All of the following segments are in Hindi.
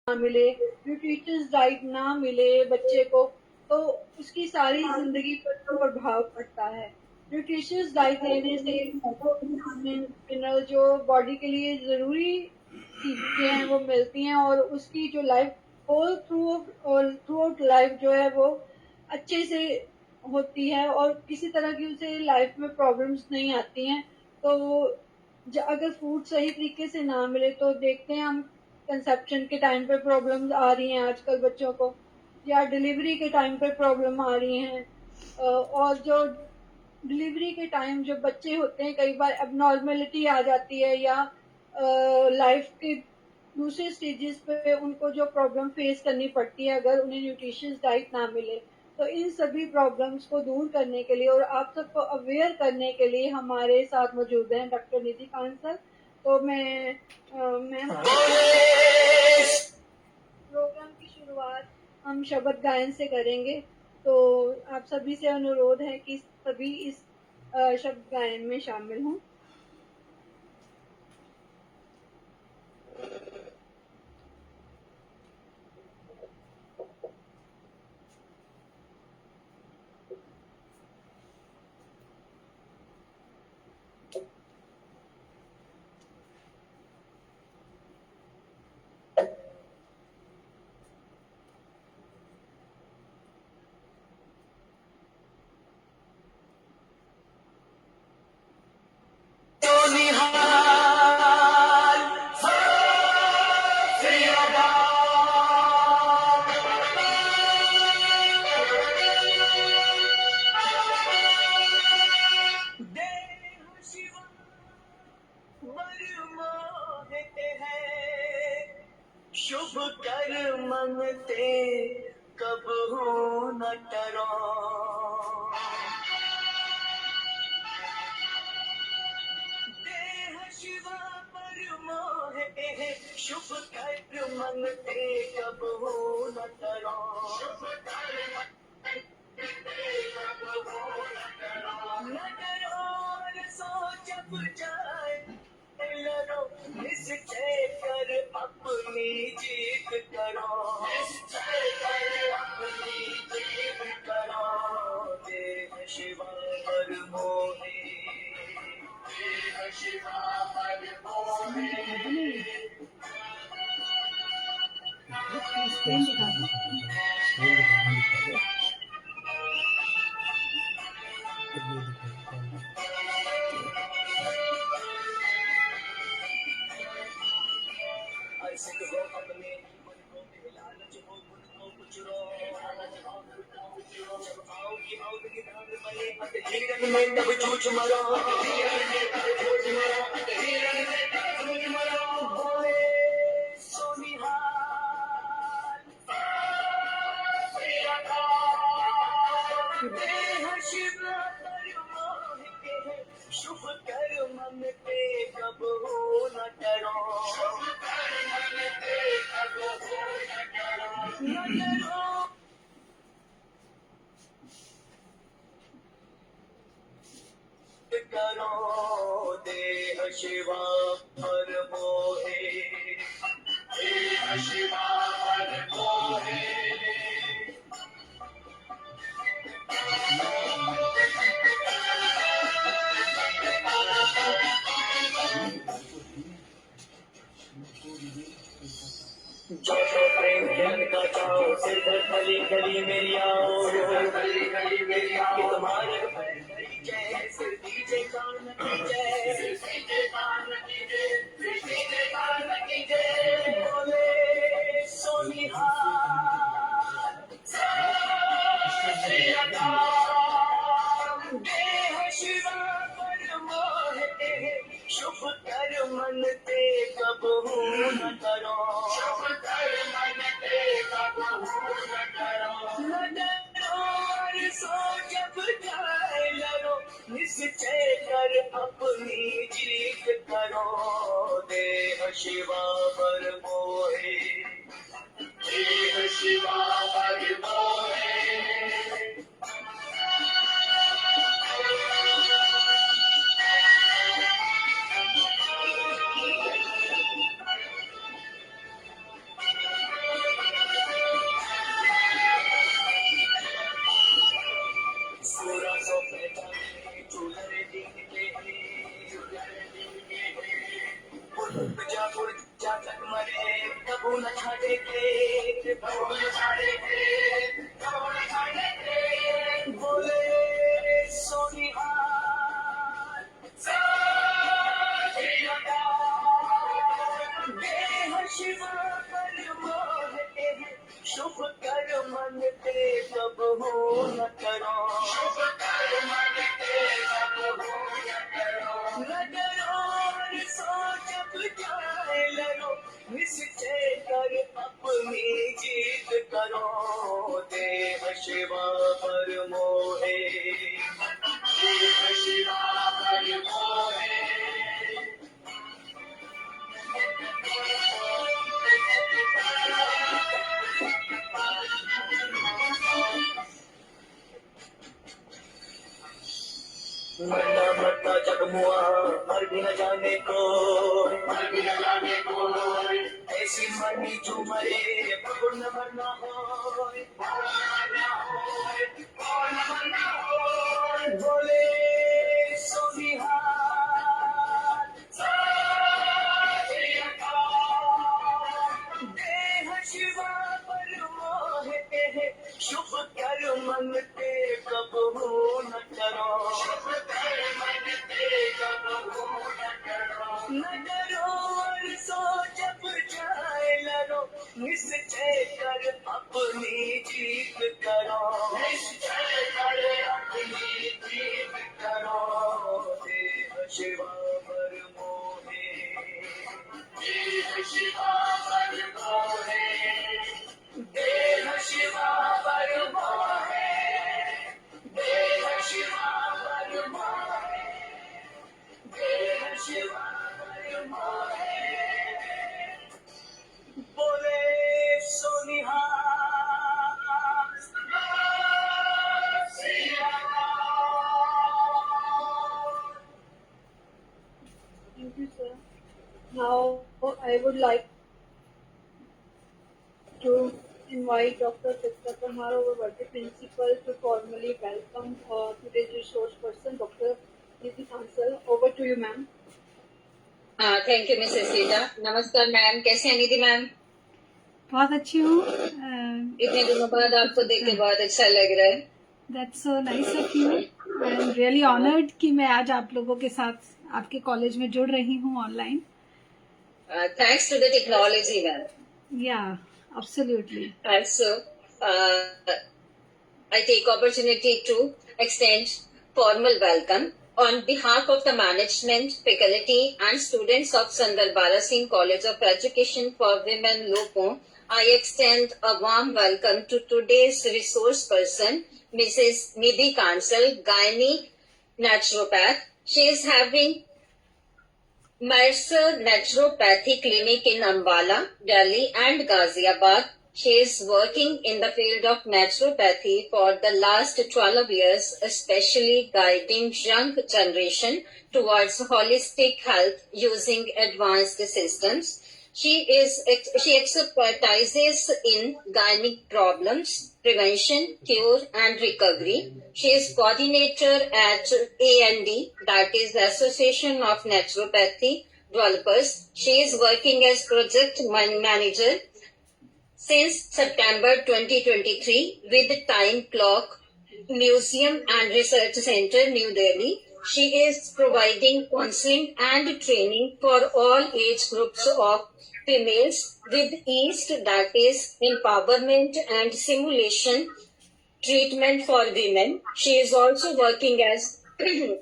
ना मिले, न्यूट्रिशियस डाइट ना मिले बच्चे को, तो उसकी सारी ज़िंदगी पर तो प्रभाव पड़ता है। न्यूट्रिशियस डाइट लेने से वो विटामिन, मिनरल जो बॉडी के लिए ज़रूरी चीज़ें हैं वो मिलती हैं और उसकी जो life whole throughout life जो है वो अच्छे से होती है और किसी तरह की उसे लाइफ में प्रॉब्लम्स नहीं आती हैं। तो अगर फूड सही तरीके से ना मिले तो देखते हैं हम कंसेप्शन के टाइम पे प्रॉब्लम्स आ रही हैं आजकल बच्चों को, या डिलीवरी के टाइम पे प्रॉब्लम आ रही हैं। और जो डिलीवरी के टाइम जब बच्चे होते हैं कई बार एबनॉर्मेलिटी आ जाती है, या लाइफ के दूसरे स्टेजेस पे उनको जो प्रॉब्लम फेस करनी पड़ती है अगर उन्हें न्यूट्रिशियस डाइट ना मिले। तो इन सभी प्रॉब्लम्स को दूर करने के लिए और आप सबको अवेयर करने के लिए हमारे साथ मौजूद हैं डॉक्टर निधि खान सर। तो मैम प्रोग्राम की शुरुआत हम शब्द गायन से करेंगे। तो आप सभी से अनुरोध है कि सभी इस शब्द गायन में शामिल हों। शुभ कर मन ते कब हो न टरो, देह शिवा पर मोहे, शुभ कर मन ते कब हो न टरो, न डरो और सोच जब जाए लड़ो, निश्चय कर अपनी जीत करो, निश्चय कर अपनी जीत करो। देह शिवा पर मोहे, देह शिवा पर मोहे, ऐसे हो अपने मन को लालच हो खुद को कुछ रो, जब आओगी आओगी धार बने हिरण में तब चूच मरो, बोले सोनिहार देह शिव पर मोहे, शुभ कर मन ते कब हो न डरो, न डरो करो। देह शिवा पर मोहे, देह शिवा पर मोहे, जो प्रेम ज्ञान का चाओ सिर पर गली गली मेरी आओ, गली गली मेरी आओ, तुम्हारे जय सिर दीजे कान की जय, सिर दीजे कान की जय, सिर दीजे कान की जय, बोले सोनिहार देह शिवा पर मोहे, शुभ कर मन ते कब हो न करो, शुभ कर मन ते कब हो न करो, न डरो और सो जब जाए लड़ो, निश्चय कर अपनी जीत करो। देह शिवा पर मोहे, देह शिवा पर मोहे, न छाड़ेंगे, कबू न छाड़ेंगे, कबू न छाड़ेंगे। बोले सोनिहार देह शिवा पर मोहते हैं, शुभ कर मन ते कब हो न करो, शुभ कर मन ते कब हो न करो। न डरो और सोच बुझाए लड़ो, निश्चय कर अपनी जीत करो। देह शिवा पर मोहे, देह शिवा पर मोहे। मरना मरता जगमुआ, मर भी न जाने को, मर भी न जाने को। ऐसी मरनी जो मरे, भगुन न मरना हो, बोले सोनिहार देह शिवा पर मोहते हैं, शुभ कर मन ते कब हो न करो, शुभ कर मन ते कब हो न करो। न डरो और सोच बुझाए लड़ो, निश्चय कर अपनी जीत करो, निश्चय कर अपनी जीत करो। देह शिवा पर मोहे, देह शिवा पर मोहे, देह शिवा पर मोहे, देह शिवा पर मोहे, देह शिवा पर मोहे। बोले सोनिहार Thank you, sir. Now I would like to invite Dr. Tripta Parmar, our worthy principal, to formally welcome today's resource person, Dr. Nidhi Kansal. Over to you, ma'am. Thank you Mrs Sita. नमस्कार मैम, कैसे हैं निधि मैम? बहुत अच्छी हूँ। इतने दिनों बाद आपको देख के बहुत अच्छा लग रहा है। That's so nice of you. I am really honoured कि मैं आज आप लोगों के साथ आपके कॉलेज में जुड़ रही हूँ online. Thanks to the technology ma'am. Yeah absolutely. Also, I take opportunity to extend formal welcome on behalf of the management, faculty and students of Sundar Bala Singh College of Education for Women Lopo. I extend a warm welcome to today's resource person, Mrs. Nidhi Kansal, Gynae naturopath. She is having Mercer Naturopathy Clinic in Ambala, Delhi and Ghaziabad. She is working in the field of naturopathy for the last 12 years, especially guiding young generation towards holistic health using advanced systems. She expertises in gynec problems, prevention, cure and recovery. She is coordinator at AND, that is the Association of Naturopathy Developers. She is working as project manager since September 2023 with Time Clock Museum and Research Center, New Delhi. She is providing counseling and training for all age groups of females with EAST, that is empowerment and simulation treatment for women. She is also working as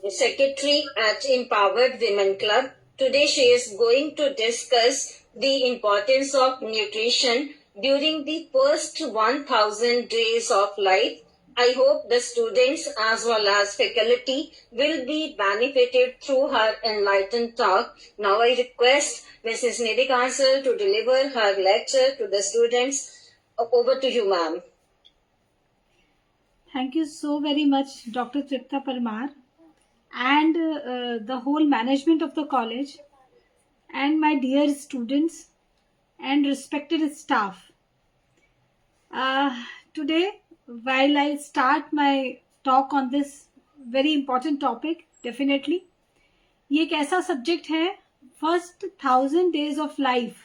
secretary at Empowered Women Club. Today she is going to discuss the importance of nutrition during the first 1000 days of life. I hope the students as well as faculty will be benefited through her enlightened talk. Now I request Mrs. Nidhi Kansal to deliver her lecture to the students. Over to you, ma'am. Thank you so very much, Dr. Tripta Parmar, and the whole management of the college, and my dear students and respected staff. Today, while I start my talk on this very important topic, definitely, ये एक ऐसा सब्जेक्ट है, फर्स्ट 1000 days of life.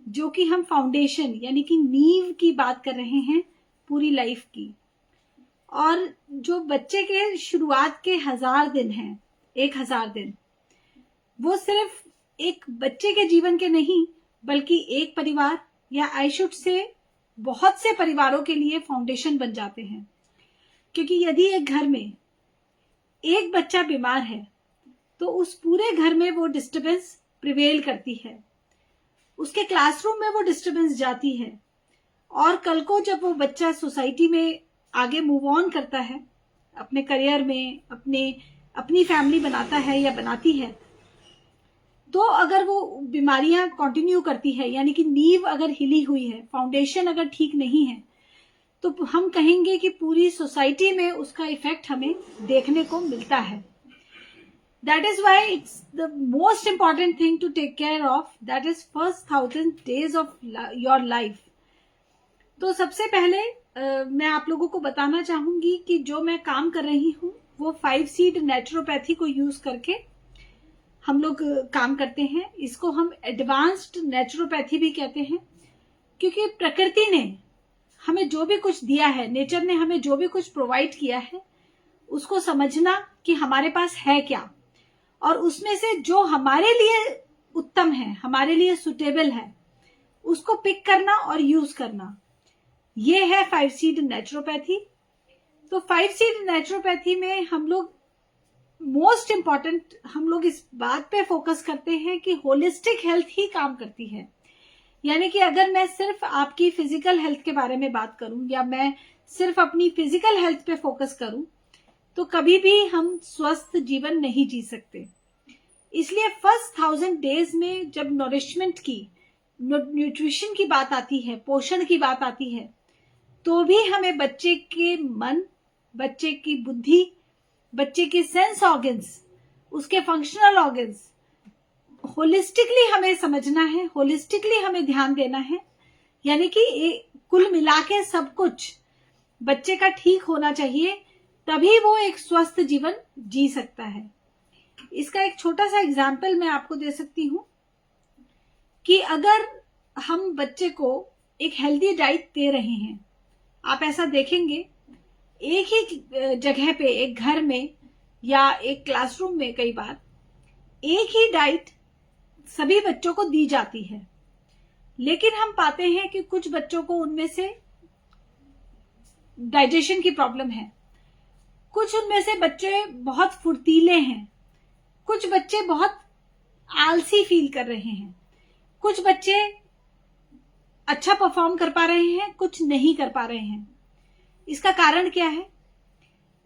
जो कि हम फाउंडेशन यानी कि नींव की बात कर रहे हैं पूरी लाइफ की। और जो बच्चे के शुरुआत के 1000 दिन हैं, 1000 दिन, वो सिर्फ एक बच्चे के जीवन के नहीं बल्कि एक परिवार या आई शुड से बहुत से परिवारों के लिए फाउंडेशन बन जाते हैं। क्योंकि यदि एक घर में एक बच्चा बीमार है तो उस पूरे घर में वो डिस्टरबेंस प्रिवेल करती है, उसके क्लासरूम में वो डिस्टरबेंस जाती है, और कल को जब वो बच्चा सोसाइटी में आगे मूव ऑन करता है, अपने करियर में अपनी फैमिली बनाता है या बनाती है, तो अगर वो बीमारियां कंटिन्यू करती है, यानी कि नींव अगर हिली हुई है, फाउंडेशन अगर ठीक नहीं है, तो हम कहेंगे कि पूरी सोसाइटी में उसका इफेक्ट हमें देखने को मिलता है। That is why it's the most important thing to take care of, that is first 1000 days of your life. तो सबसे पहले मैं आप लोगों को बताना चाहूंगी कि जो मैं काम कर रही हूँ वो 5 सीड नेचुरोपैथी को यूज करके हम लोग काम करते हैं। इसको हम एडवांस्ड नेचुरोपैथी भी कहते हैं, क्योंकि प्रकृति ने हमें जो भी कुछ दिया है, नेचर ने हमें जो भी कुछ प्रोवाइड किया है, उसको समझना कि हमारे पास है क्या, और उसमें से जो हमारे लिए उत्तम है, हमारे लिए सुटेबल है, उसको पिक करना और यूज करना, ये है 5 सीड नेचुरोपैथी। तो 5 सीड नेचुरोपैथी में हम लोग मोस्ट इंपॉर्टेंट हम लोग इस बात पे फोकस करते हैं कि होलिस्टिक हेल्थ ही काम करती है। यानी कि अगर मैं सिर्फ आपकी फिजिकल हेल्थ के बारे में बात करूं या मैं सिर्फ अपनी फिजिकल हेल्थ पे फोकस करूं तो कभी भी हम स्वस्थ जीवन नहीं जी सकते। इसलिए फर्स्ट 1000 डेज में जब नरिशमेंट की, न्यूट्रिशन की बात आती है, पोषण की बात आती है, तो भी हमें बच्चे के मन, बच्चे की बुद्धि, बच्चे के सेंस ऑर्गन्स, उसके फंक्शनल ऑर्गन्स होलिस्टिकली हमें समझना है, होलिस्टिकली हमें ध्यान देना है। यानी कि कुल मिला के सब कुछ बच्चे का ठीक होना चाहिए, तभी वो एक स्वस्थ जीवन जी सकता है। इसका एक छोटा सा एग्जाम्पल मैं आपको दे सकती हूं कि अगर हम बच्चे को एक हेल्दी डाइट दे रहे हैं, आप ऐसा देखेंगे एक ही जगह पे, एक घर में या एक क्लासरूम में कई बार एक ही डाइट सभी बच्चों को दी जाती है, लेकिन हम पाते हैं कि कुछ बच्चों को उनमें से डाइजेशन की प्रॉब्लम है, कुछ उनमें से बच्चे बहुत फुर्तीले हैं, कुछ बच्चे बहुत आलसी फील कर रहे हैं, कुछ बच्चे अच्छा परफॉर्म कर पा रहे हैं, कुछ नहीं कर पा रहे हैं। इसका कारण क्या है?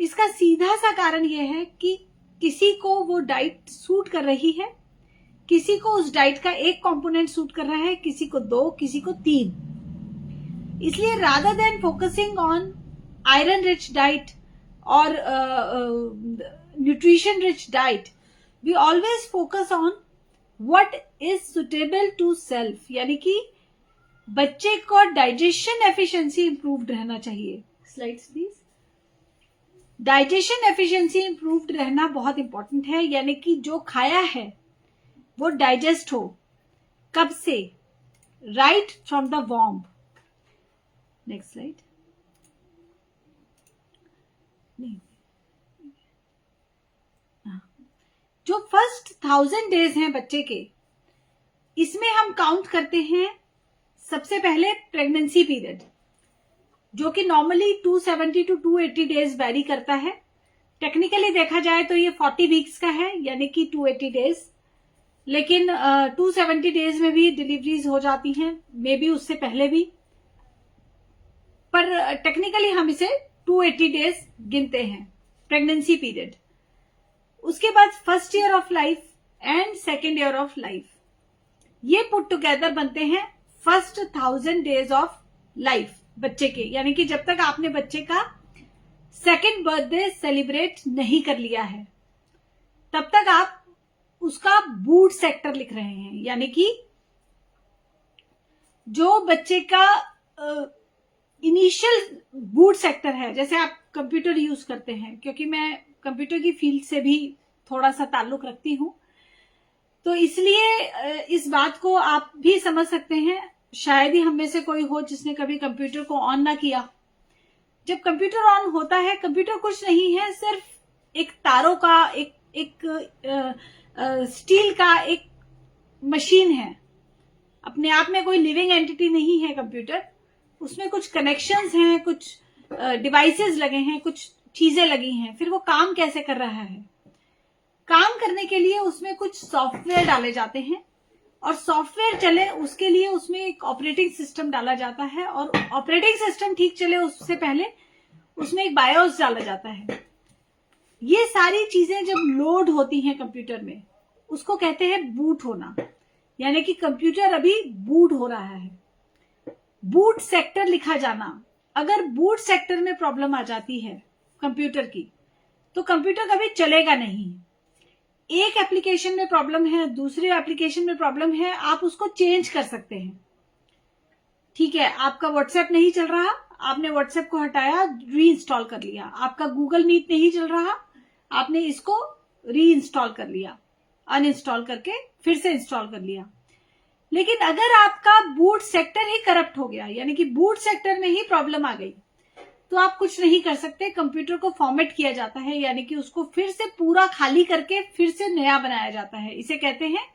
इसका सीधा सा कारण यह है कि किसी को वो डाइट सूट कर रही है, किसी को उस डाइट का एक कंपोनेंट सूट कर रहा है, किसी को 2, किसी को 3। इसलिए rather than focusing on iron rich diet और nutrition rich diet, we always focus on what is suitable to self. यानी कि बच्चे को डाइजेशन एफिशिएंसी इंप्रूव्ड रहना चाहिए। Slides please. Digestion efficiency improved रहना बहुत इंपॉर्टेंट है, यानी कि जो खाया है वो डाइजेस्ट हो। कब से? राइट फ्रॉम द वॉर्म। Next slide. जो फर्स्ट 1000 डेज हैं बच्चे के, इसमें हम काउंट करते हैं सबसे पहले प्रेगनेंसी पीरियड, जो कि नॉर्मली 270 टू 280 डेज वेरी करता है। टेक्निकली देखा जाए तो ये 40 वीक्स का है, यानी कि 280 डेज, लेकिन 270 डेज में भी डिलीवरीज हो जाती हैं, मे बी उससे पहले भी, पर टेक्निकली हम इसे 280 डेज गिनते हैं प्रेगनेंसी पीरियड। उसके बाद first year of life and second year of life, ये पुट टुगेदर बनते हैं फर्स्ट 1000 डेज ऑफ लाइफ बच्चे के। यानी कि जब तक आपने बच्चे का सेकेंड बर्थडे सेलिब्रेट नहीं कर लिया है, तब तक आप उसका बूट सेक्टर लिख रहे हैं। यानी कि जो बच्चे का इनिशियल बूट सेक्टर है, जैसे आप कंप्यूटर यूज करते हैं, क्योंकि मैं कंप्यूटर की फील्ड से भी थोड़ा सा ताल्लुक रखती हूं, तो इसलिए इस बात को आप भी समझ सकते हैं, शायद ही हम में से कोई हो जिसने कभी कंप्यूटर को ऑन ना किया। जब कंप्यूटर ऑन होता है, कंप्यूटर कुछ नहीं है, सिर्फ एक तारों का एक स्टील का एक मशीन है, अपने आप में कोई लिविंग एंटिटी नहीं है कंप्यूटर। उसमें कुछ कनेक्शंस हैं, कुछ डिवाइसेस लगे हैं, कुछ चीजें लगी हैं। फिर वो काम कैसे कर रहा है? काम करने के लिए उसमें कुछ सॉफ्टवेयर डाले जाते हैं, और सॉफ्टवेयर चले उसके लिए उसमें एक ऑपरेटिंग सिस्टम डाला जाता है, और ऑपरेटिंग सिस्टम ठीक चले उससे पहले उसमें एक बायोस डाला जाता है। ये सारी चीजें जब लोड होती हैं कंप्यूटर में, उसको कहते हैं बूट होना, यानी कि कंप्यूटर अभी बूट हो रहा है। बूट सेक्टर लिखा जाना। अगर बूट सेक्टर में प्रॉब्लम आ जाती है कंप्यूटर की, तो कंप्यूटर कभी चलेगा नहीं। एक एप्लीकेशन में प्रॉब्लम है, दूसरे एप्लीकेशन में प्रॉब्लम है, आप उसको चेंज कर सकते हैं। ठीक है, आपका व्हाट्सएप नहीं चल रहा, आपने व्हाट्सएप को हटाया, री इंस्टॉल कर लिया। आपका गूगल मीट नहीं चल रहा, आपने इसको री इंस्टॉल कर लिया, अनइंस्टॉल करके फिर से इंस्टॉल कर लिया। लेकिन अगर आपका बूट सेक्टर ही करप्ट हो गया, यानी कि बूट सेक्टर में ही प्रॉब्लम आ गई, तो आप कुछ नहीं कर सकते। कंप्यूटर को फॉर्मेट किया जाता है, यानी कि उसको फिर से पूरा खाली करके फिर से नया बनाया जाता है। इसे कहते हैं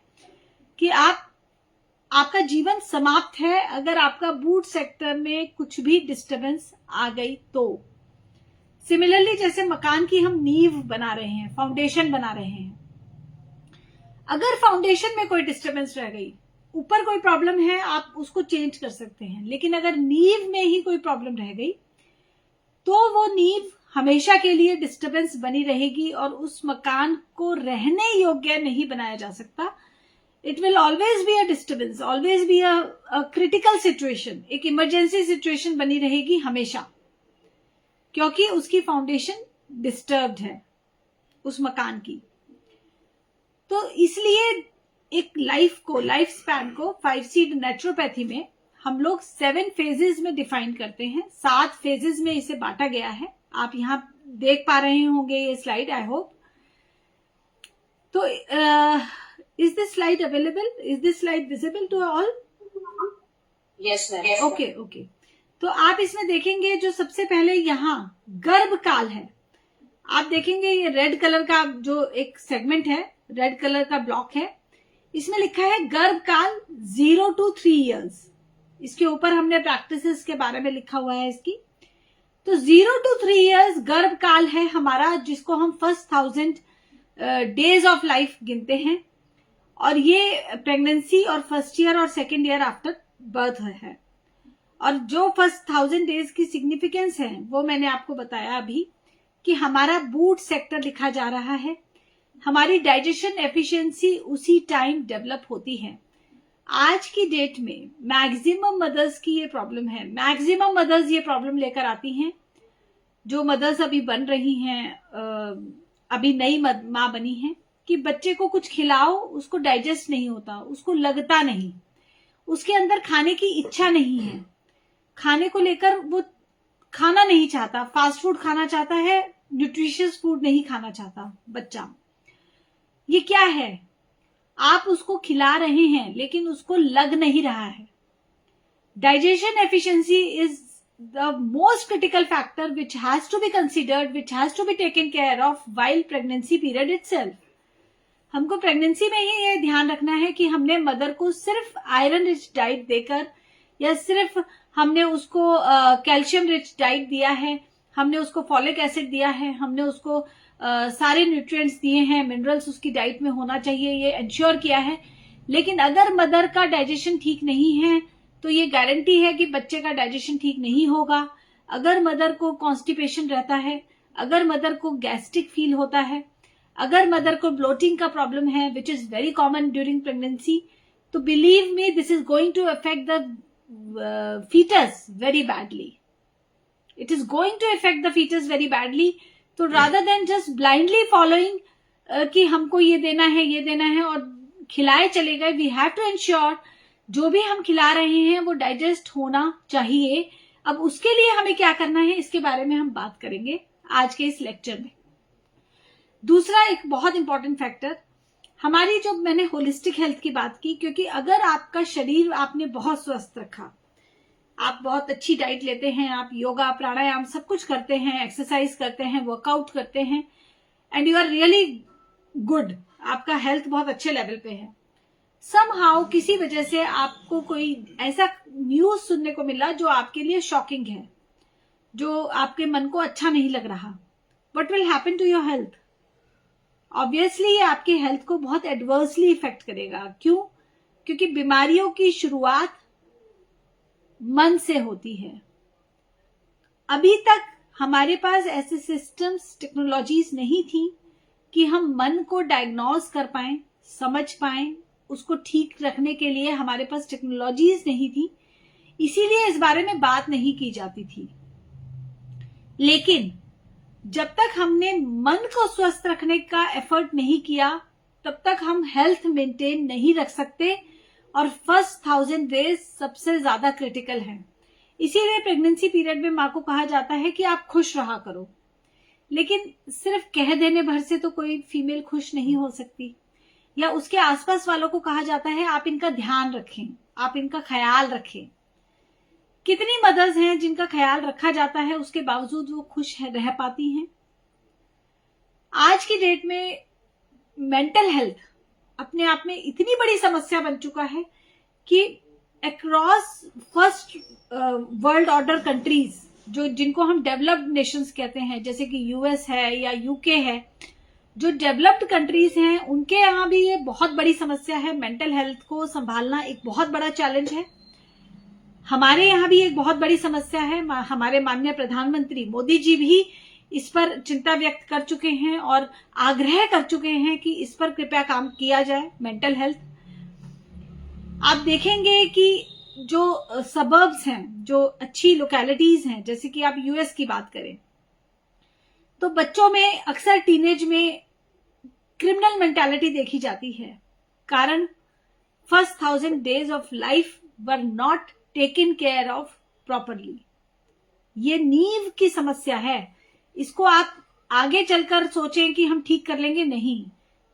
कि आपका जीवन समाप्त है अगर आपका बूट सेक्टर में कुछ भी डिस्टरबेंस आ गई तो। सिमिलरली जैसे मकान की हम नींव बना रहे हैं, फाउंडेशन बना रहे हैं, अगर फाउंडेशन में कोई डिस्टरबेंस रह गई, ऊपर कोई प्रॉब्लम है, आप उसको चेंज कर सकते हैं। लेकिन अगर नींव में ही कोई प्रॉब्लम रह गई, तो वो नींव हमेशा के लिए डिस्टरबेंस बनी रहेगी और उस मकान को रहने योग्य नहीं बनाया जा सकता। It will always be a disturbance, always be a critical situation, एक इमरजेंसी सिचुएशन बनी रहेगी हमेशा, क्योंकि उसकी फाउंडेशन डिस्टर्ब्ड है उस मकान की। तो इसलिए एक लाइफ स्पैन को 5C नेचुरोपैथी में हम लोग 7 फेजेस में डिफाइन करते हैं। 7 फेजेस में इसे बांटा गया है। आप यहां देख पा रहे होंगे ये स्लाइड, आई होप। तो is this slide available? Is this slide visible to all? Yes ma'am. Okay. तो आप इसमें देखेंगे जो सबसे पहले यहाँ गर्भकाल है। आप देखेंगे ये रेड कलर का जो एक सेगमेंट है, रेड कलर का ब्लॉक है, इसमें लिखा है गर्भकाल 0 to 3 years। इसके ऊपर हमने प्रैक्टिसेस के बारे में लिखा हुआ है इसकी। तो 0 to 3 years गर्भकाल है हमारा, जिसको हम फर्स्ट 1000 डेज ऑफ लाइफ गिनते हैं, और ये प्रेगनेंसी और फर्स्ट ईयर और सेकेंड ईयर आफ्टर बर्थ है। और जो फर्स्ट 1000 डेज की सिग्निफिकेंस है वो मैंने आपको बताया अभी, कि हमारा बूट सेक्टर लिखा जा रहा है, हमारी डाइजेशन एफिशिएंसी उसी टाइम डेवलप होती है। आज की डेट में मैक्सिमम मदर्स की ये प्रॉब्लम है, मैक्सिमम मदर्स ये प्रॉब्लम लेकर आती हैं। जो मदर्स अभी बन रही हैं, अभी नई माँ बनी है, कि बच्चे को कुछ खिलाओ, उसको डाइजेस्ट नहीं होता, उसको लगता नहीं, उसके अंदर खाने की इच्छा नहीं है, खाने को लेकर वो खाना नहीं चाहता, फास्ट फूड खाना चाहता है, न्यूट्रिशियस फूड नहीं खाना चाहता बच्चा। ये क्या है? आप उसको खिला रहे हैं लेकिन उसको लग नहीं रहा है। Digestion efficiency is the most critical factor which has to be considered, which has to be taken care of while pregnancy period itself. हमको प्रेगनेंसी में ही ये ध्यान रखना है कि हमने मदर को सिर्फ आयरन रिच डाइट देकर, या सिर्फ हमने उसको कैल्शियम रिच डाइट दिया है, हमने उसको फॉलिक एसिड दिया है, हमने उसको सारे न्यूट्रिएंट्स दिए हैं, मिनरल्स उसकी डाइट में होना चाहिए, ये इंश्योर किया है। लेकिन अगर मदर का डाइजेशन ठीक नहीं है, तो ये गारंटी है कि बच्चे का डाइजेशन ठीक नहीं होगा। अगर मदर को कॉन्स्टिपेशन रहता है, अगर मदर को गैस्ट्रिक फील होता है, अगर मदर को ब्लोटिंग का प्रॉब्लम है, which is very common during pregnancy, तो believe me this is going to affect the fetus very badly. It is going to affect the fetus very badly. तो rather than just blindly following कि हमको ये देना है और खिलाए चले गए, we have to ensure जो भी हम खिला रहे हैं वो डाइजेस्ट होना चाहिए। अब उसके लिए हमें क्या करना है, इसके बारे में हम बात करेंगे आज के इस लेक्चर में। दूसरा एक बहुत इंपॉर्टेंट फैक्टर, हमारी जो मैंने होलिस्टिक हेल्थ की बात की, क्योंकि अगर आपका शरीर आपने बहुत स्वस्थ रखा, आप बहुत अच्छी डाइट लेते हैं, आप योगा प्राणायाम सब कुछ करते हैं, एक्सरसाइज करते हैं, वर्कआउट करते हैं, and you are really good, आपका हेल्थ बहुत अच्छे लेवल पे है, समहाउ किसी वजह से आपको कोई ऐसा न्यूज सुनने को मिला जो आपके लिए शॉकिंग है, जो आपके मन को अच्छा नहीं लग रहा, what will happen to your health? Obviously ये आपकी हेल्थ को बहुत एडवर्सली इफेक्ट करेगा। क्यों? क्योंकि बीमारियों की शुरुआत मन से होती है। अभी तक हमारे पास ऐसे सिस्टम्स, टेक्नोलॉजीज नहीं थी कि हम मन को डायग्नोज कर पाए, समझ पाए, उसको ठीक रखने के लिए हमारे पास टेक्नोलॉजीज नहीं थी, इसीलिए इस बारे में बात नहीं की जाती थी। लेकिन जब तक हमने मन को स्वस्थ रखने का एफर्ट नहीं किया, तब तक हम हेल्थ मेंटेन नहीं रख सकते, और फर्स्ट 1000 डेज सबसे ज्यादा क्रिटिकल है। इसीलिए प्रेगनेंसी पीरियड में माँ को कहा जाता है कि आप खुश रहा करो, लेकिन सिर्फ कह देने भर से तो कोई फीमेल खुश नहीं हो सकती, या उसके आसपास वालों को कहा जाता है आप इनका ध्यान रखें, आप इनका ख्याल रखें। कितनी मदर्स हैं जिनका ख्याल रखा जाता है, उसके बावजूद वो खुश रह पाती हैं? आज की डेट में मेंटल हेल्थ अपने आप में इतनी बड़ी समस्या बन चुका है कि across first world order countries, जो जिनको हम डेवलप्ड नेशंस कहते हैं, जैसे कि यूएस है या यूके है, जो डेवलप्ड कंट्रीज हैं, उनके यहाँ भी ये बहुत बड़ी समस्या है। मेंटल हेल्थ को संभालना एक बहुत बड़ा चैलेंज है। हमारे यहाँ भी एक बहुत बड़ी समस्या है। हमारे माननीय प्रधानमंत्री मोदी जी भी इस पर चिंता व्यक्त कर चुके हैं और आग्रह कर चुके हैं कि इस पर कृपया काम किया जाए। मेंटल हेल्थ, आप देखेंगे कि जो सबर्ब्स हैं, जो अच्छी लोकेलिटीज हैं, जैसे कि आप यूएस की बात करें, तो बच्चों में अक्सर टीनेज में क्रिमिनल मेंटालिटी देखी जाती है। कारण first 1000 days of life were not taken care of properly. ये नींव की समस्या है। इसको आप आगे चलकर सोचें कि हम ठीक कर लेंगे, नहीं,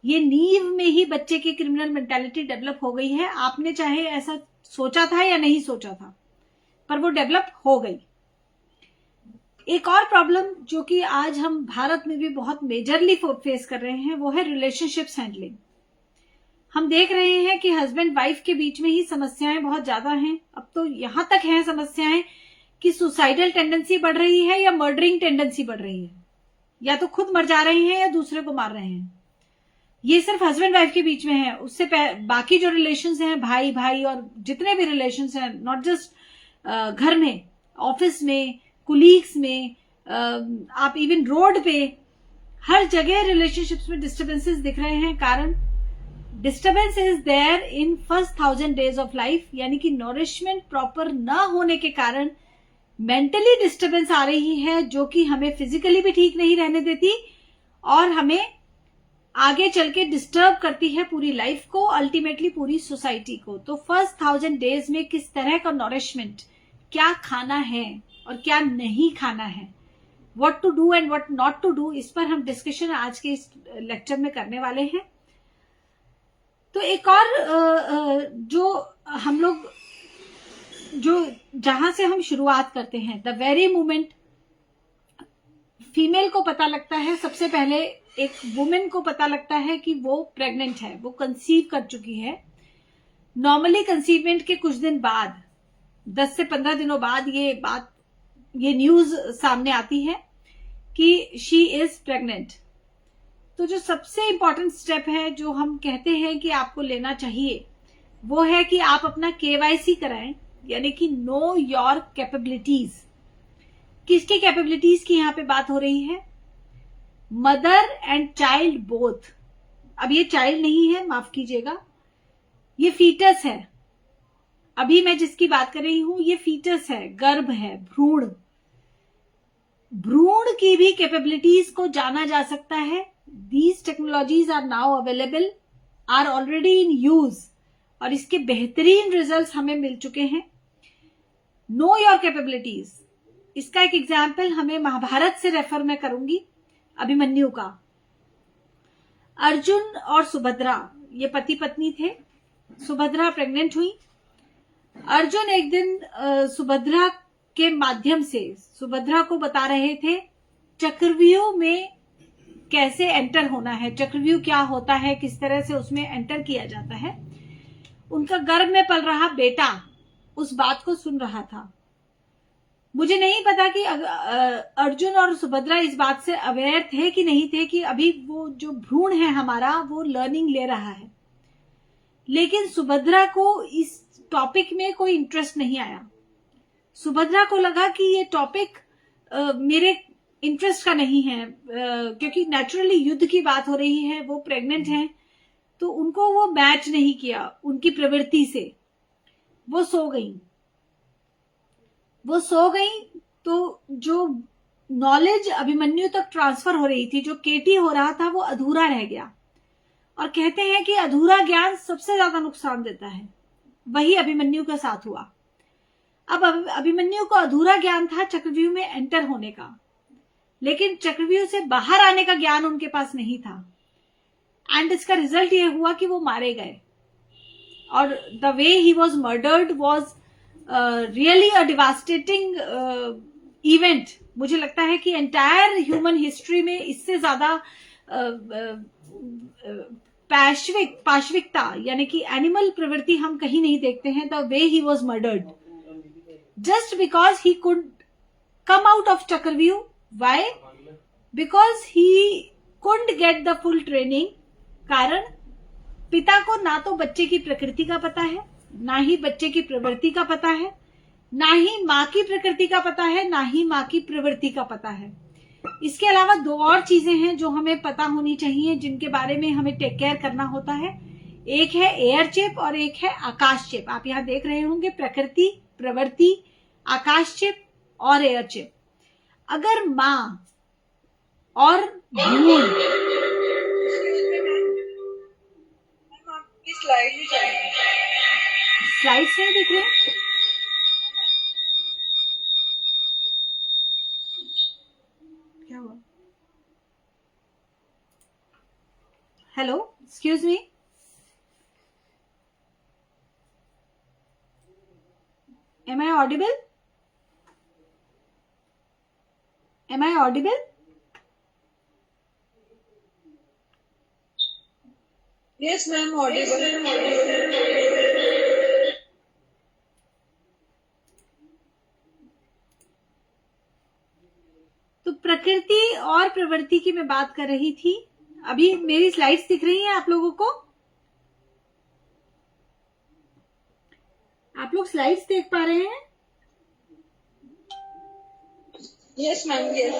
ये नींव में ही बच्चे की क्रिमिनल मेंटालिटी डेवलप हो गई है। आपने चाहे ऐसा सोचा था या नहीं सोचा था, पर वो डेवलप हो गई। एक और प्रॉब्लम जो कि आज हम भारत में भी बहुत मेजरली फेस कर रहे हैं, वो है रिलेशनशिप्स हैंडलिंग। हम देख रहे हैं कि हस्बैंड वाइफ के बीच में ही समस्याएं बहुत ज्यादा हैं। अब तो यहां तक हैं समस्याएं कि सुसाइडल टेंडेंसी बढ़ रही है या मर्डरिंग टेंडेंसी बढ़ रही है, या तो खुद मर जा रहे हैं या दूसरे को मार रहे हैं। ये सिर्फ हस्बैंड वाइफ के बीच में है। उससे बाकी जो रिलेशंस हैं, भाई भाई और जितने भी रिलेशंस हैं, नॉट जस्ट घर में, ऑफिस में, कुलीग्स में, आप इवन रोड पे, हर जगह रिलेशनशिप्स में डिस्टर्बेंसेस दिख रहे हैं। कारण disturbance is there in first 1000 days of life, यानी कि नॉरिशमेंट प्रॉपर न होने के कारण मेंटली डिस्टर्बेंस आ रही है, जो कि हमें फिजिकली भी ठीक नहीं रहने देती और हमें आगे चल के डिस्टर्ब करती है पूरी लाइफ को, अल्टीमेटली पूरी सोसाइटी को। तो फर्स्ट 1000 डेज में किस तरह का नॉरिशमेंट, क्या खाना है और क्या नहीं खाना है, what to do and what not to do, इस पर हम डिस्कशन आज के इस लेक्चर में करने वाले हैं। तो एक और जो हम लोग जहां से हम शुरुआत करते हैं, द वेरी मोमेंट फीमेल को पता लगता है, सबसे पहले एक वुमेन को पता लगता है कि वो प्रेग्नेंट है, वो कंसीव कर चुकी है। नॉर्मली कंसीवमेंट के कुछ दिन बाद, 10 से 15 दिनों बाद ये न्यूज सामने आती है कि शी इज प्रेग्नेंट। तो जो सबसे इंपॉर्टेंट स्टेप है, जो हम कहते हैं कि आपको लेना चाहिए, वो है कि आप अपना KYC कराएं, यानी कि नो योर कैपेबिलिटीज। किसकी कैपेबिलिटीज की यहां पे बात हो रही है? Mother and child both. अब ये चाइल्ड नहीं है, माफ कीजिएगा, ये फीटस है। अभी मैं जिसकी बात कर रही हूं ये फीटस है, गर्भ है, भ्रूण। भ्रूण की भी कैपेबिलिटीज को जाना जा सकता है। These technologies are now available, are already in use, और इसके बेहतरीन रिजल्ट्स हमें मिल चुके हैं। नो योर कैपेबिलिटीज, इसका एक एग्जाम्पल हमें महाभारत से रेफर मैं करूंगी, अभिमन्यु का। अर्जुन और सुभद्रा ये पति पत्नी थे। सुभद्रा प्रेग्नेंट हुई। अर्जुन एक दिन सुभद्रा के माध्यम से सुभद्रा को बता रहे थे चक्रव्यूह में कैसे एंटर होना है, चक्रव्यूह क्या होता है, किस तरह से उसमें एंटर किया जाता है। उनका गर्भ में पल रहा बेटा उस बात को सुन रहा था। मुझे नहीं पता कि अर्जुन और सुभद्रा इस बात से अवेयर थे कि नहीं थे कि अभी वो जो भ्रूण है हमारा वो लर्निंग ले रहा है, लेकिन सुभद्रा को इस टॉपिक में कोई इंटरेस्ट नहीं आया। सुभद्रा को लगा कि ये टॉपिक मेरे इंटरेस्ट का नहीं है, क्योंकि नेचुरली युद्ध की बात हो रही है, वो प्रेग्नेंट है, तो उनको वो मैच नहीं किया उनकी प्रवृत्ति से। वो सो गई तो जो नॉलेज अभिमन्यु तक ट्रांसफर हो रही थी, जो केटी हो रहा था, वो अधूरा रह गया। और कहते हैं कि अधूरा ज्ञान सबसे ज्यादा नुकसान देता है। वही अभिमन्यु के साथ हुआ। अब अभिमन्यु को अधूरा ज्ञान था चक्रव्यूह में एंटर होने का, लेकिन चक्रव्यूह से बाहर आने का ज्ञान उनके पास नहीं था। एंड इसका रिजल्ट ये हुआ कि वो मारे गए। और the way he was murdered was really a devastating event. मुझे लगता है कि एंटायर ह्यूमन हिस्ट्री में इससे ज्यादा पाशविकता यानी कि एनिमल प्रवृत्ति हम कहीं नहीं देखते हैं। The way he was murdered just because he could come out of चक्रव्यूह। Why? Because he couldn't get the full training। कारण पिता को ना तो बच्चे की प्रकृति का पता है, ना ही बच्चे की प्रवृत्ति का पता है, ना ही माँ की प्रकृति का पता है, ना ही माँ की प्रवृत्ति का पता है। इसके अलावा दो और चीजें हैं जो हमें पता होनी चाहिए, जिनके बारे में हमें टेक केयर करना होता है। एक है एयर चिप और एक है आकाश चिप। आप यहाँ देख रहे होंगे प्रकृति, प्रवृत्ति, आकाश चिप और एयर चिप। अगर माँ और भ्रूण आपकी स्लाइड भी चाहिए। स्लाइड्स नहीं दिख रहे? क्या हुआ? Hello, excuse me. Am I audible? Am I audible? Yes, ma'am, audible. तो प्रकृति और प्रवृत्ति की मैं बात कर रही थी। अभी मेरी स्लाइड्स दिख रही हैं आप लोगों को? आप लोग स्लाइड्स देख पा रहे हैं? Yes, ma'am, yes.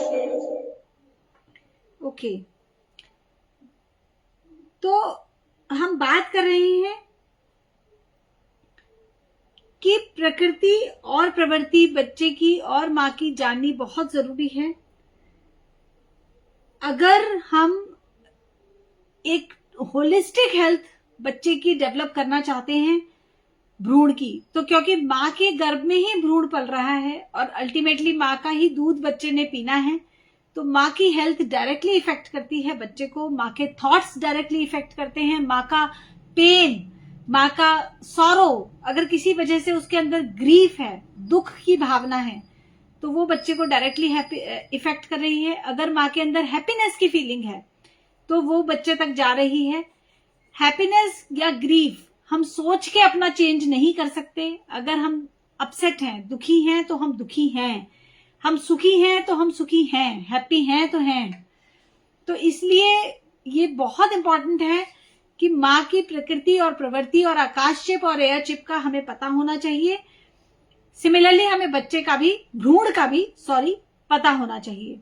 ओके। तो हम बात कर रहे हैं कि प्रकृति और प्रवृत्ति बच्चे की और माँ की जाननी बहुत जरूरी है। अगर हम एक होलिस्टिक हेल्थ बच्चे की डेवलप करना चाहते हैं भ्रूण की, तो क्योंकि माँ के गर्भ में ही भ्रूण पल रहा है और अल्टीमेटली माँ का ही दूध बच्चे ने पीना है, तो माँ की हेल्थ डायरेक्टली इफेक्ट करती है बच्चे को। माँ के थॉट्स डायरेक्टली इफेक्ट करते हैं। माँ का पेन, माँ का सॉरो, अगर किसी वजह से उसके अंदर ग्रीफ है, दुख की भावना है, तो वो बच्चे को डायरेक्टली इफेक्ट कर रही है। अगर माँ के अंदर हैप्पीनेस की फीलिंग है तो वो बच्चे तक जा रही है। हैप्पीनेस या ग्रीफ हम सोच के अपना चेंज नहीं कर सकते। अगर हम अपसेट हैं, दुखी हैं, तो हम दुखी हैं। हम सुखी हैं तो हम सुखी हैं, हैप्पी हैं तो हैं। तो इसलिए ये बहुत इंपॉर्टेंट है कि माँ की प्रकृति और प्रवृत्ति और आकाश चिप और एयर चिप का हमें पता होना चाहिए। सिमिलरली हमें बच्चे का भी, भ्रूण का भी पता होना चाहिए।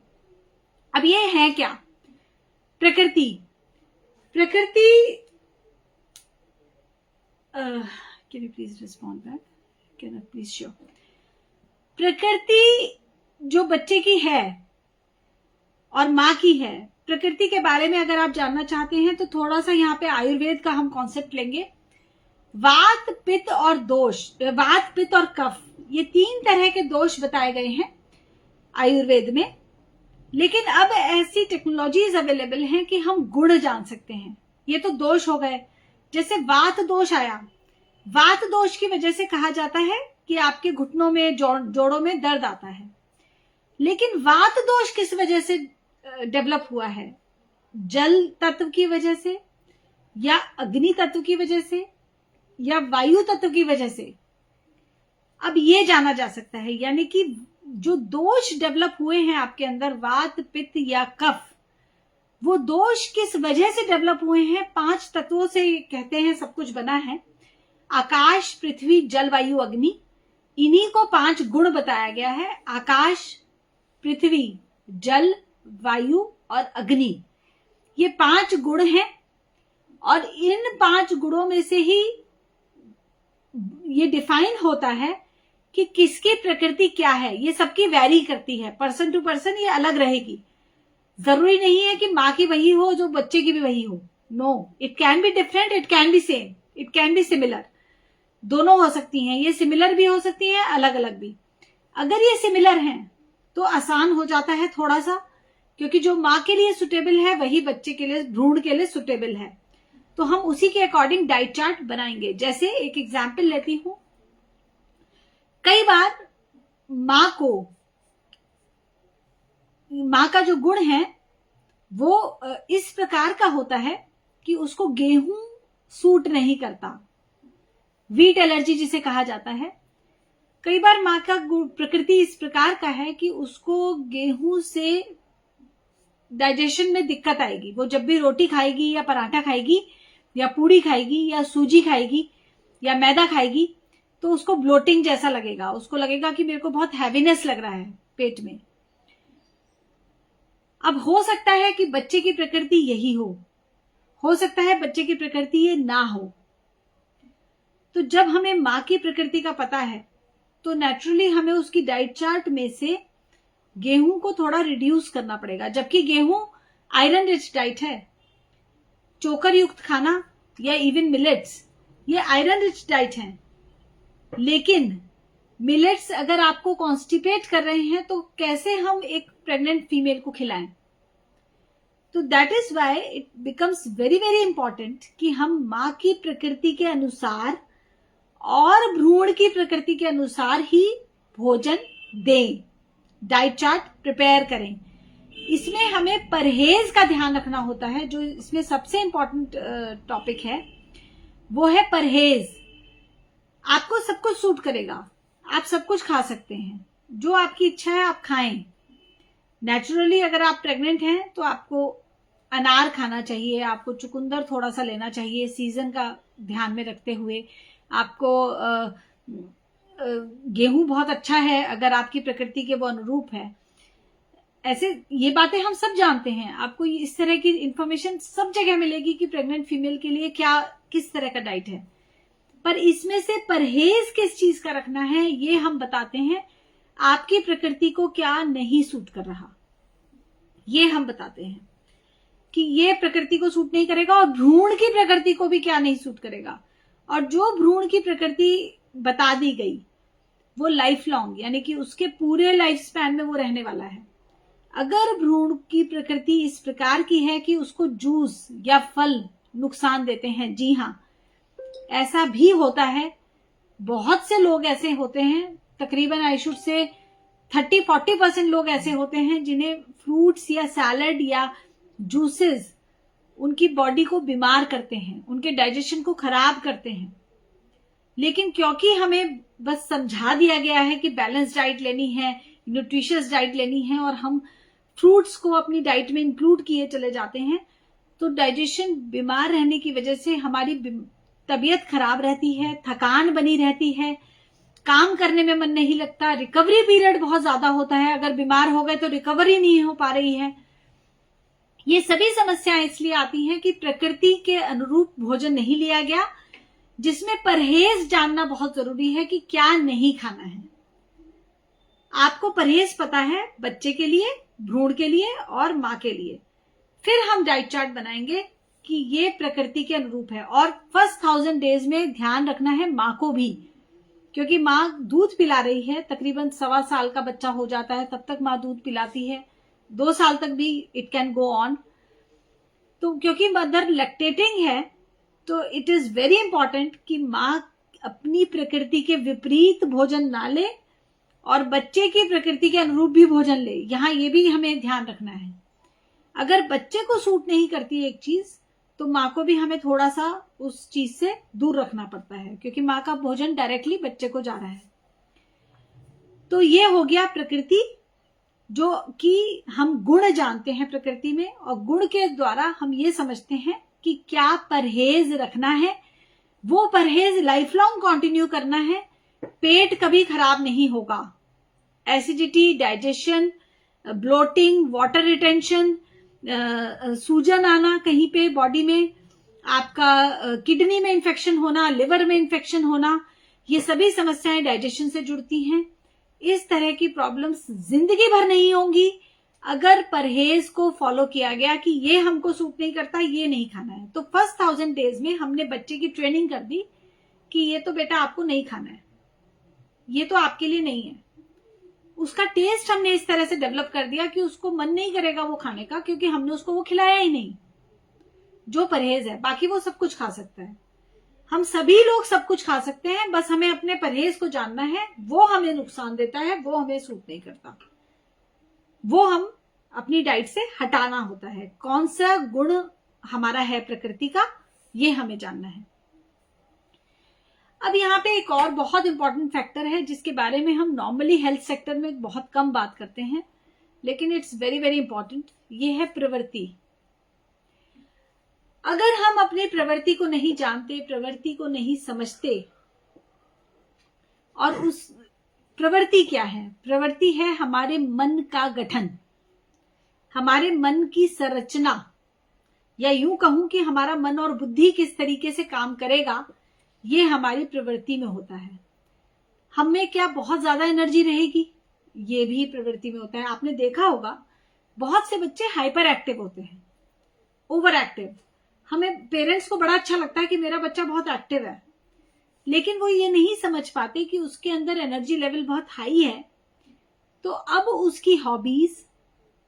अब ये है क्या? प्रकृति। Can you please respond back? Can you please show? प्रकृति जो बच्चे की है और माँ की है, प्रकृति के बारे में अगर आप जानना चाहते हैं तो थोड़ा सा यहाँ पे आयुर्वेद का हम कॉन्सेप्ट लेंगे। वात, पित्त और दोष, वात, पित्त और कफ, ये 3 तरह के दोष बताए गए हैं आयुर्वेद में। लेकिन अब ऐसी टेक्नोलॉजीज अवेलेबल हैं कि हम गुण जान सकते हैं। ये तो दोष हो गए, जैसे वात दोष आया, वात दोष की वजह से कहा जाता है कि आपके घुटनों में जोड़ों में दर्द आता है। लेकिन वात दोष किस वजह से डेवलप हुआ है? जल तत्व की वजह से, या अग्नि तत्व की वजह से, या वायु तत्व की वजह से? अब ये जाना जा सकता है, यानी कि जो दोष डेवलप हुए हैं आपके अंदर, वात पित्त या कफ, वो दोष किस वजह से डेवलप हुए हैं? 5 तत्वों से कहते हैं सब कुछ बना है, आकाश, पृथ्वी, जल, वायु, अग्नि। इन्हीं को 5 गुण बताया गया है, आकाश, पृथ्वी, जल, वायु और अग्नि। ये 5 गुण हैं और इन 5 गुणों में से ही ये डिफाइन होता है कि किसकी प्रकृति क्या है। ये सबकी वैरी करती है, पर्सन टू पर्सन ये अलग रहेगी। जरूरी नहीं है कि माँ की वही हो जो बच्चे की भी वही हो। No, it can be different, it can be same, it can be similar. दोनों हो सकती हैं, ये सिमिलर भी हो सकती हैं, अलग अलग भी। अगर ये सिमिलर हैं तो आसान हो जाता है थोड़ा सा, क्योंकि जो माँ के लिए सुटेबल है वही बच्चे के लिए, भ्रूण के लिए सुटेबल है। तो हम उसी के अकॉर्डिंग डाइट चार्ट बनाएंगे। जैसे एक एग्जाम्पल लेती हूं, कई बार माँ का जो गुण है वो इस प्रकार का होता है कि उसको गेहूं सूट नहीं करता, वीट एलर्जी जिसे कहा जाता है। कई बार माँ का प्रकृति इस प्रकार का है कि उसको गेहूं से डाइजेशन में दिक्कत आएगी। वो जब भी रोटी खाएगी या पराठा खाएगी या पूड़ी खाएगी या सूजी खाएगी या मैदा खाएगी तो उसको ब्लोटिंग जैसा लगेगा, उसको लगेगा कि मेरे को बहुत हैवीनेस लग रहा है पेट में। अब हो सकता है कि बच्चे की प्रकृति यही हो सकता है बच्चे की प्रकृति ये ना हो। तो जब हमें माँ की प्रकृति का पता है तो नेचुरली हमें उसकी डाइट चार्ट में से गेहूं को थोड़ा रिड्यूस करना पड़ेगा। जबकि गेहूं आयरन रिच डाइट है, चोकर युक्त खाना या इवन मिलेट्स ये आयरन रिच डाइट है। लेकिन मिलेट्स अगर आपको कॉन्स्टिपेट कर रहे हैं तो कैसे हम एक प्रेग्नेंट फीमेल को खिलाएं? तो that is why it becomes very very important कि हम माँ की प्रकृति के अनुसार और भ्रूण की प्रकृति के अनुसार ही भोजन दें, डाइट चार्ट प्रिपेयर करें। इसमें हमें परहेज का ध्यान रखना होता है। जो इसमें सबसे इंपॉर्टेंट टॉपिक है वो है परहेज। आपको सब कुछ सूट करेगा, आप सब कुछ खा सकते हैं, जो आपकी इच्छा है आप खाएं। नेचुरली अगर आप प्रेग्नेंट हैं तो आपको अनार खाना चाहिए, आपको चुकंदर थोड़ा सा लेना चाहिए सीजन का ध्यान में रखते हुए। आपको गेहूं बहुत अच्छा है अगर आपकी प्रकृति के वो अनुरूप है। ऐसे ये बातें हम सब जानते हैं, आपको इस तरह की इंफॉर्मेशन सब जगह मिलेगी कि प्रेग्नेंट फीमेल के लिए क्या किस तरह का डाइट है। पर इसमें से परहेज किस चीज का रखना है ये हम बताते हैं। आपकी प्रकृति को क्या नहीं सूट कर रहा ये हम बताते हैं कि ये प्रकृति को सूट नहीं करेगा, और भ्रूण की प्रकृति को भी क्या नहीं सूट करेगा। और जो भ्रूण की प्रकृति बता दी गई वो लाइफ लॉन्ग, यानी कि उसके पूरे लाइफ स्पैन में वो रहने वाला है। अगर भ्रूण की प्रकृति इस प्रकार की है कि उसको जूस या फल नुकसान देते हैं, जी हाँ ऐसा भी होता है। बहुत से लोग ऐसे होते हैं, तकरीबन आई शुड से 30-40% लोग ऐसे होते हैं जिन्हें फ्रूट्स या सैलड या जूसेस उनकी बॉडी को बीमार करते हैं, उनके डाइजेशन को खराब करते हैं। लेकिन क्योंकि हमें बस समझा दिया गया है कि बैलेंस डाइट लेनी है, न्यूट्रिशियस डाइट लेनी है, और हम फ्रूट्स को अपनी डाइट में इंक्लूड किए चले जाते हैं, तो डाइजेशन बीमार रहने की वजह से हमारी तबीयत खराब रहती है, थकान बनी रहती है, काम करने में मन नहीं लगता, रिकवरी पीरियड बहुत ज्यादा होता है। अगर बीमार हो गए तो रिकवरी नहीं हो पा रही है। ये सभी समस्याएं इसलिए आती हैं कि प्रकृति के अनुरूप भोजन नहीं लिया गया, जिसमें परहेज जानना बहुत जरूरी है कि क्या नहीं खाना है। आपको परहेज पता है बच्चे के लिए, भ्रूण के लिए और माँ के लिए। फिर हम डाइट चार्ट बनाएंगे कि ये प्रकृति के अनुरूप है। और फर्स्ट 1000 डेज में ध्यान रखना है माँ को भी, क्योंकि माँ दूध पिला रही है, तकरीबन 1.25 साल का बच्चा हो जाता है तब तक माँ दूध पिलाती है, 2 साल तक भी इट कैन गो ऑन। तो क्योंकि मदर लैक्टेटिंग है तो इट इज वेरी इंपॉर्टेंट कि माँ अपनी प्रकृति के विपरीत भोजन ना ले और बच्चे की प्रकृति के अनुरूप भी भोजन ले। यहाँ ये भी हमें ध्यान रखना है, अगर बच्चे को सूट नहीं करती एक चीज तो माँ को भी हमें थोड़ा सा उस चीज से दूर रखना पड़ता है, क्योंकि माँ का भोजन डायरेक्टली बच्चे को जा रहा है। तो ये हो गया प्रकृति, जो कि हम गुण जानते हैं प्रकृति में, और गुण के द्वारा हम ये समझते हैं कि क्या परहेज रखना है। वो परहेज लाइफ लॉन्ग कंटिन्यू करना है, पेट कभी खराब नहीं होगा। Acidity, digestion, bloating, water retention, सूजन आना कहीं पे बॉडी में, आपका किडनी में इंफेक्शन होना, लिवर में इंफेक्शन होना, ये सभी समस्याएं डाइजेशन से जुड़ती हैं। इस तरह की प्रॉब्लम्स जिंदगी भर नहीं होंगी अगर परहेज को फॉलो किया गया कि ये हमको सूट नहीं करता, ये नहीं खाना है। तो फर्स्ट 1000 डेज में हमने बच्चे की ट्रेनिंग कर दी कि ये तो बेटा आपको नहीं खाना है, ये तो आपके लिए नहीं है। उसका टेस्ट हमने इस तरह से डेवलप कर दिया कि उसको मन नहीं करेगा वो खाने का, क्योंकि हमने उसको वो खिलाया ही नहीं जो परहेज है। बाकी वो सब कुछ खा सकता है, हम सभी लोग सब कुछ खा सकते हैं, बस हमें अपने परहेज को जानना है। वो हमें नुकसान देता है, वो हमें सूट नहीं करता, वो हम अपनी डाइट से हटाना होता है। कौन सा गुण हमारा है प्रकृति का, ये हमें जानना है। अब यहाँ पे एक और बहुत इंपॉर्टेंट फैक्टर है जिसके बारे में हम नॉर्मली हेल्थ सेक्टर में बहुत कम बात करते हैं, लेकिन इट्स वेरी वेरी इंपॉर्टेंट। ये है प्रवृत्ति। अगर हम अपनी प्रवृत्ति को नहीं जानते, प्रवृत्ति को नहीं समझते, और उस प्रवृत्ति क्या है? प्रवृत्ति है हमारे मन का गठन, हमारे मन की संरचना, या यूं कहूं कि हमारा मन और बुद्धि किस तरीके से काम करेगा, ये हमारी प्रवृत्ति में होता है। हम में क्या बहुत ज्यादा एनर्जी रहेगी, ये भी प्रवृत्ति में होता है। आपने देखा होगा बहुत से बच्चे हाइपर एक्टिव होते हैं, ओवर एक्टिव। हमें पेरेंट्स को बड़ा अच्छा लगता है कि मेरा बच्चा बहुत एक्टिव है, लेकिन वो ये नहीं समझ पाते कि उसके अंदर एनर्जी लेवल बहुत हाई है। तो अब उसकी हॉबीज,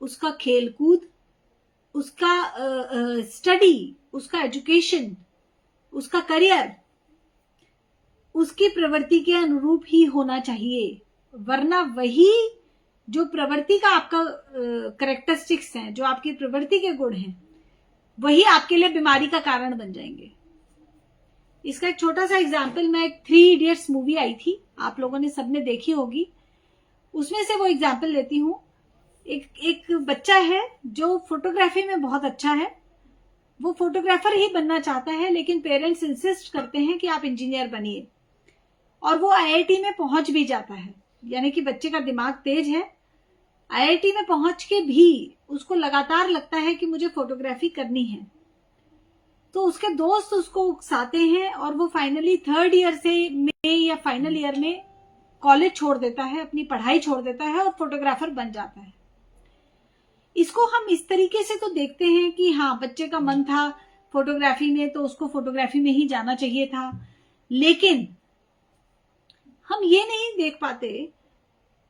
उसका खेलकूद, उसका स्टडी, उसका एजुकेशन, उसका करियर उसकी प्रवृत्ति के अनुरूप ही होना चाहिए, वरना वही जो प्रवृत्ति का आपका करेक्टरिस्टिक्स हैं, जो आपकी प्रवृत्ति के गुण हैं, वही आपके लिए बीमारी का कारण बन जाएंगे। इसका एक छोटा सा एग्जाम्पल, मैं एक 3 इडियट्स मूवी आई थी, आप लोगों ने सबने देखी होगी, उसमें से वो एग्जाम्पल लेती हूँ। एक बच्चा है जो फोटोग्राफी में बहुत अच्छा है, वो फोटोग्राफर ही बनना चाहता है, लेकिन पेरेंट्स इंसिस्ट करते हैं कि आप इंजीनियर बनिए, और वो आईआईटी में पहुंच भी जाता है। यानी कि बच्चे का दिमाग तेज है, आईआईटी में पहुंच के भी उसको लगातार लगता है कि मुझे फोटोग्राफी करनी है। तो उसके दोस्त उसको उकसाते हैं और वो फाइनली 3rd ईयर में या फाइनल ईयर में कॉलेज छोड़ देता है, अपनी पढ़ाई छोड़ देता है और फोटोग्राफर बन जाता है। इसको हम इस तरीके से तो देखते हैं कि हाँ, बच्चे का मन था फोटोग्राफी में तो उसको फोटोग्राफी में ही जाना चाहिए था, लेकिन हम ये नहीं देख पाते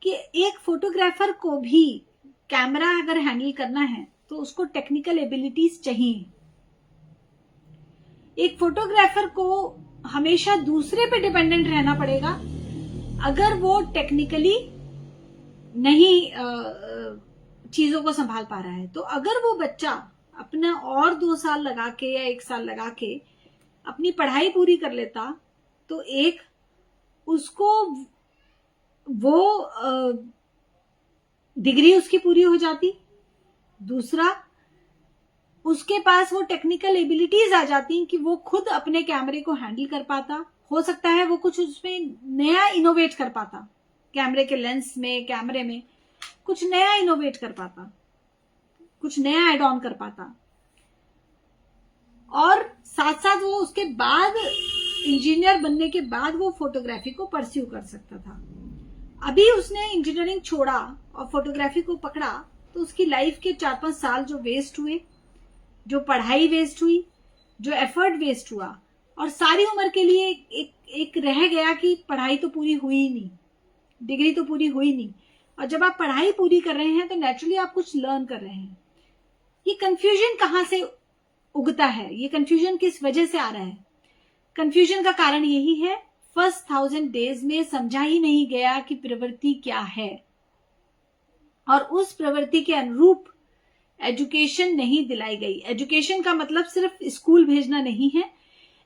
कि एक फोटोग्राफर को भी कैमरा अगर हैंडल करना है तो उसको टेक्निकल एबिलिटीज चाहिए। एक फोटोग्राफर को हमेशा दूसरे पे डिपेंडेंट रहना पड़ेगा अगर वो टेक्निकली नहीं चीजों को संभाल पा रहा है। तो अगर वो बच्चा अपना और 2 साल लगा के या 1 साल लगा के अपनी पढ़ाई पूरी कर लेता तो एक उसको वो डिग्री उसकी पूरी हो जाती, दूसरा उसके पास वो टेक्निकल एबिलिटीज आ जाती कि वो खुद अपने कैमरे को हैंडल कर पाता, हो सकता है वो कुछ उसमें नया इनोवेट कर पाता, कैमरे के लेंस में, कैमरे में कुछ नया इनोवेट कर पाता, कुछ नया एड ऑन कर पाता, और साथ साथ वो उसके बाद इंजीनियर बनने के बाद वो फोटोग्राफी को परस्यू कर सकता था। अभी उसने इंजीनियरिंग छोड़ा और फोटोग्राफी को पकड़ा तो उसकी लाइफ के 4-5 साल जो वेस्ट हुए, जो पढ़ाई वेस्ट हुई, जो एफर्ट वेस्ट हुआ, और सारी उम्र के लिए एक रह गया कि पढ़ाई तो पूरी हुई नहीं, डिग्री तो पूरी हुई नहीं। और जब आप पढ़ाई पूरी कर रहे हैं तो नेचुरली आप कुछ लर्न कर रहे हैं। ये कंफ्यूजन कहाँ से उगता है? ये कंफ्यूजन किस वजह से आ रहा है? कंफ्यूजन का कारण यही है, फर्स्ट 1000 डेज में समझा ही नहीं गया कि प्रवृत्ति क्या है, और उस प्रवृत्ति के अनुरूप एजुकेशन नहीं दिलाई गई। एजुकेशन का मतलब सिर्फ स्कूल भेजना नहीं है,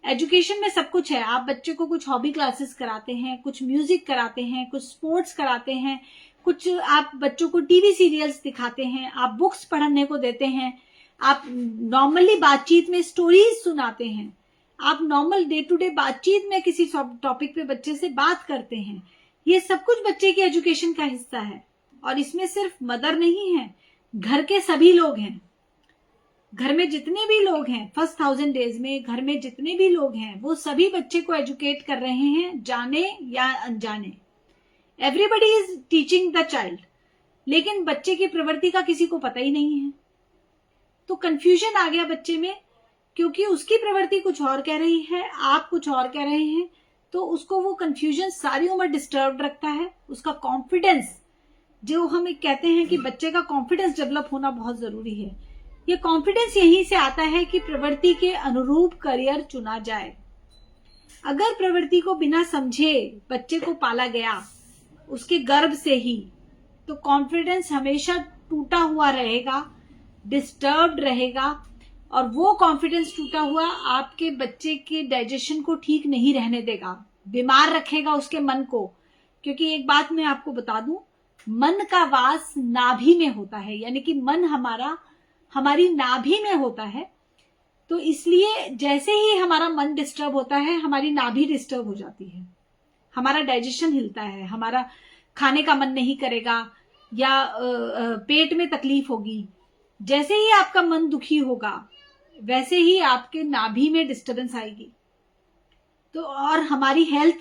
एजुकेशन में सब कुछ है। आप बच्चे को कुछ हॉबी क्लासेस कराते हैं, कुछ म्यूजिक कराते हैं, कुछ स्पोर्ट्स कराते हैं, कुछ आप बच्चों को टीवी सीरियल्स दिखाते हैं, आप बुक्स पढ़ने को देते हैं, आप नॉर्मली बातचीत में स्टोरीज सुनाते हैं, आप नॉर्मल डे टू डे बातचीत में किसी टॉपिक पे बच्चे से बात करते हैं। ये सब कुछ बच्चे की एजुकेशन का हिस्सा है, और इसमें सिर्फ मदर नहीं है, घर के सभी लोग हैं। घर में जितने भी लोग हैं, फर्स्ट 1000 डेज में घर में जितने भी लोग हैं, वो सभी बच्चे को एजुकेट कर रहे हैं, जाने या अनजाने। Everybody is teaching the child, लेकिन बच्चे की प्रवृत्ति का किसी को पता ही नहीं है। तो कंफ्यूजन आ गया बच्चे में, क्योंकि उसकी प्रवृत्ति कुछ और कह रही है, आप कुछ और कह रहे हैं, तो उसको वो कंफ्यूजन सारी उम्र डिस्टर्ब रखता है। उसका कॉन्फिडेंस, जो हम एक कहते हैं कि बच्चे का कॉन्फिडेंस डेवलप होना बहुत जरूरी है, ये कॉन्फिडेंस यहीं से आता है कि प्रवृत्ति के अनुरूप करियर चुना जाए। अगर प्रवृत्ति को बिना समझे बच्चे को पाला गया उसके गर्भ से ही, तो कॉन्फिडेंस हमेशा टूटा हुआ रहेगा, डिस्टर्ब्ड रहेगा, और वो कॉन्फिडेंस टूटा हुआ आपके बच्चे के डाइजेशन को ठीक नहीं रहने देगा, बीमार रखेगा उसके मन को। क्योंकि एक बात मैं आपको बता दूं, मन का वास नाभि में होता है, यानी कि मन हमारी नाभि में होता है। तो इसलिए जैसे ही हमारा मन डिस्टर्ब होता है, हमारी नाभि डिस्टर्ब हो जाती है, हमारा डाइजेशन हिलता है, हमारा खाने का मन नहीं करेगा, या पेट में तकलीफ होगी। जैसे ही आपका मन दुखी होगा, वैसे ही आपके नाभि में डिस्टर्बेंस आएगी। तो और हमारी हेल्थ,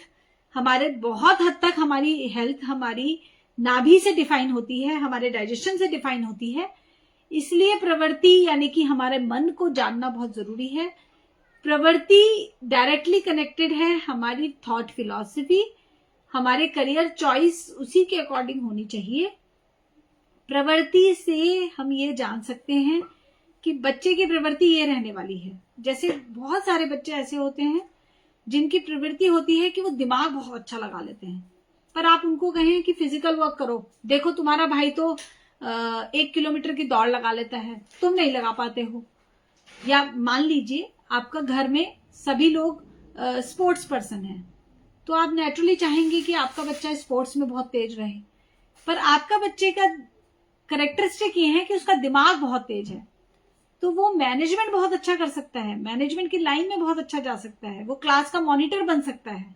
बहुत हद तक हमारी हेल्थ हमारी नाभि से डिफाइन होती है, हमारे डाइजेशन से डिफाइन होती है। इसलिए प्रवृत्ति यानी कि हमारे मन को जानना बहुत जरूरी है। प्रवृत्ति डायरेक्टली कनेक्टेड है हमारी थॉट फिलॉसफी, हमारे करियर चॉइस उसी के अकॉर्डिंग होनी चाहिए। प्रवृत्ति से हम ये जान सकते हैं कि बच्चे की प्रवृत्ति ये रहने वाली है। जैसे बहुत सारे बच्चे ऐसे होते हैं जिनकी प्रवृत्ति होती है कि वो दिमाग बहुत अच्छा लगा लेते हैं, पर आप उनको कहें कि फिजिकल वर्क करो, देखो तुम्हारा भाई तो 1 किलोमीटर की दौड़ लगा लेता है, तुम नहीं लगा पाते हो। या मान लीजिए आपका घर में सभी लोग स्पोर्ट्स पर्सन हैं, तो आप नेचुरली चाहेंगे कि आपका बच्चा स्पोर्ट्स में बहुत तेज रहे, पर आपका बच्चे का कैरेक्टरिस्टिक ये है कि उसका दिमाग बहुत तेज है, तो वो मैनेजमेंट बहुत अच्छा कर सकता है, मैनेजमेंट की लाइन में बहुत अच्छा जा सकता है, वो क्लास का मॉनिटर बन सकता है।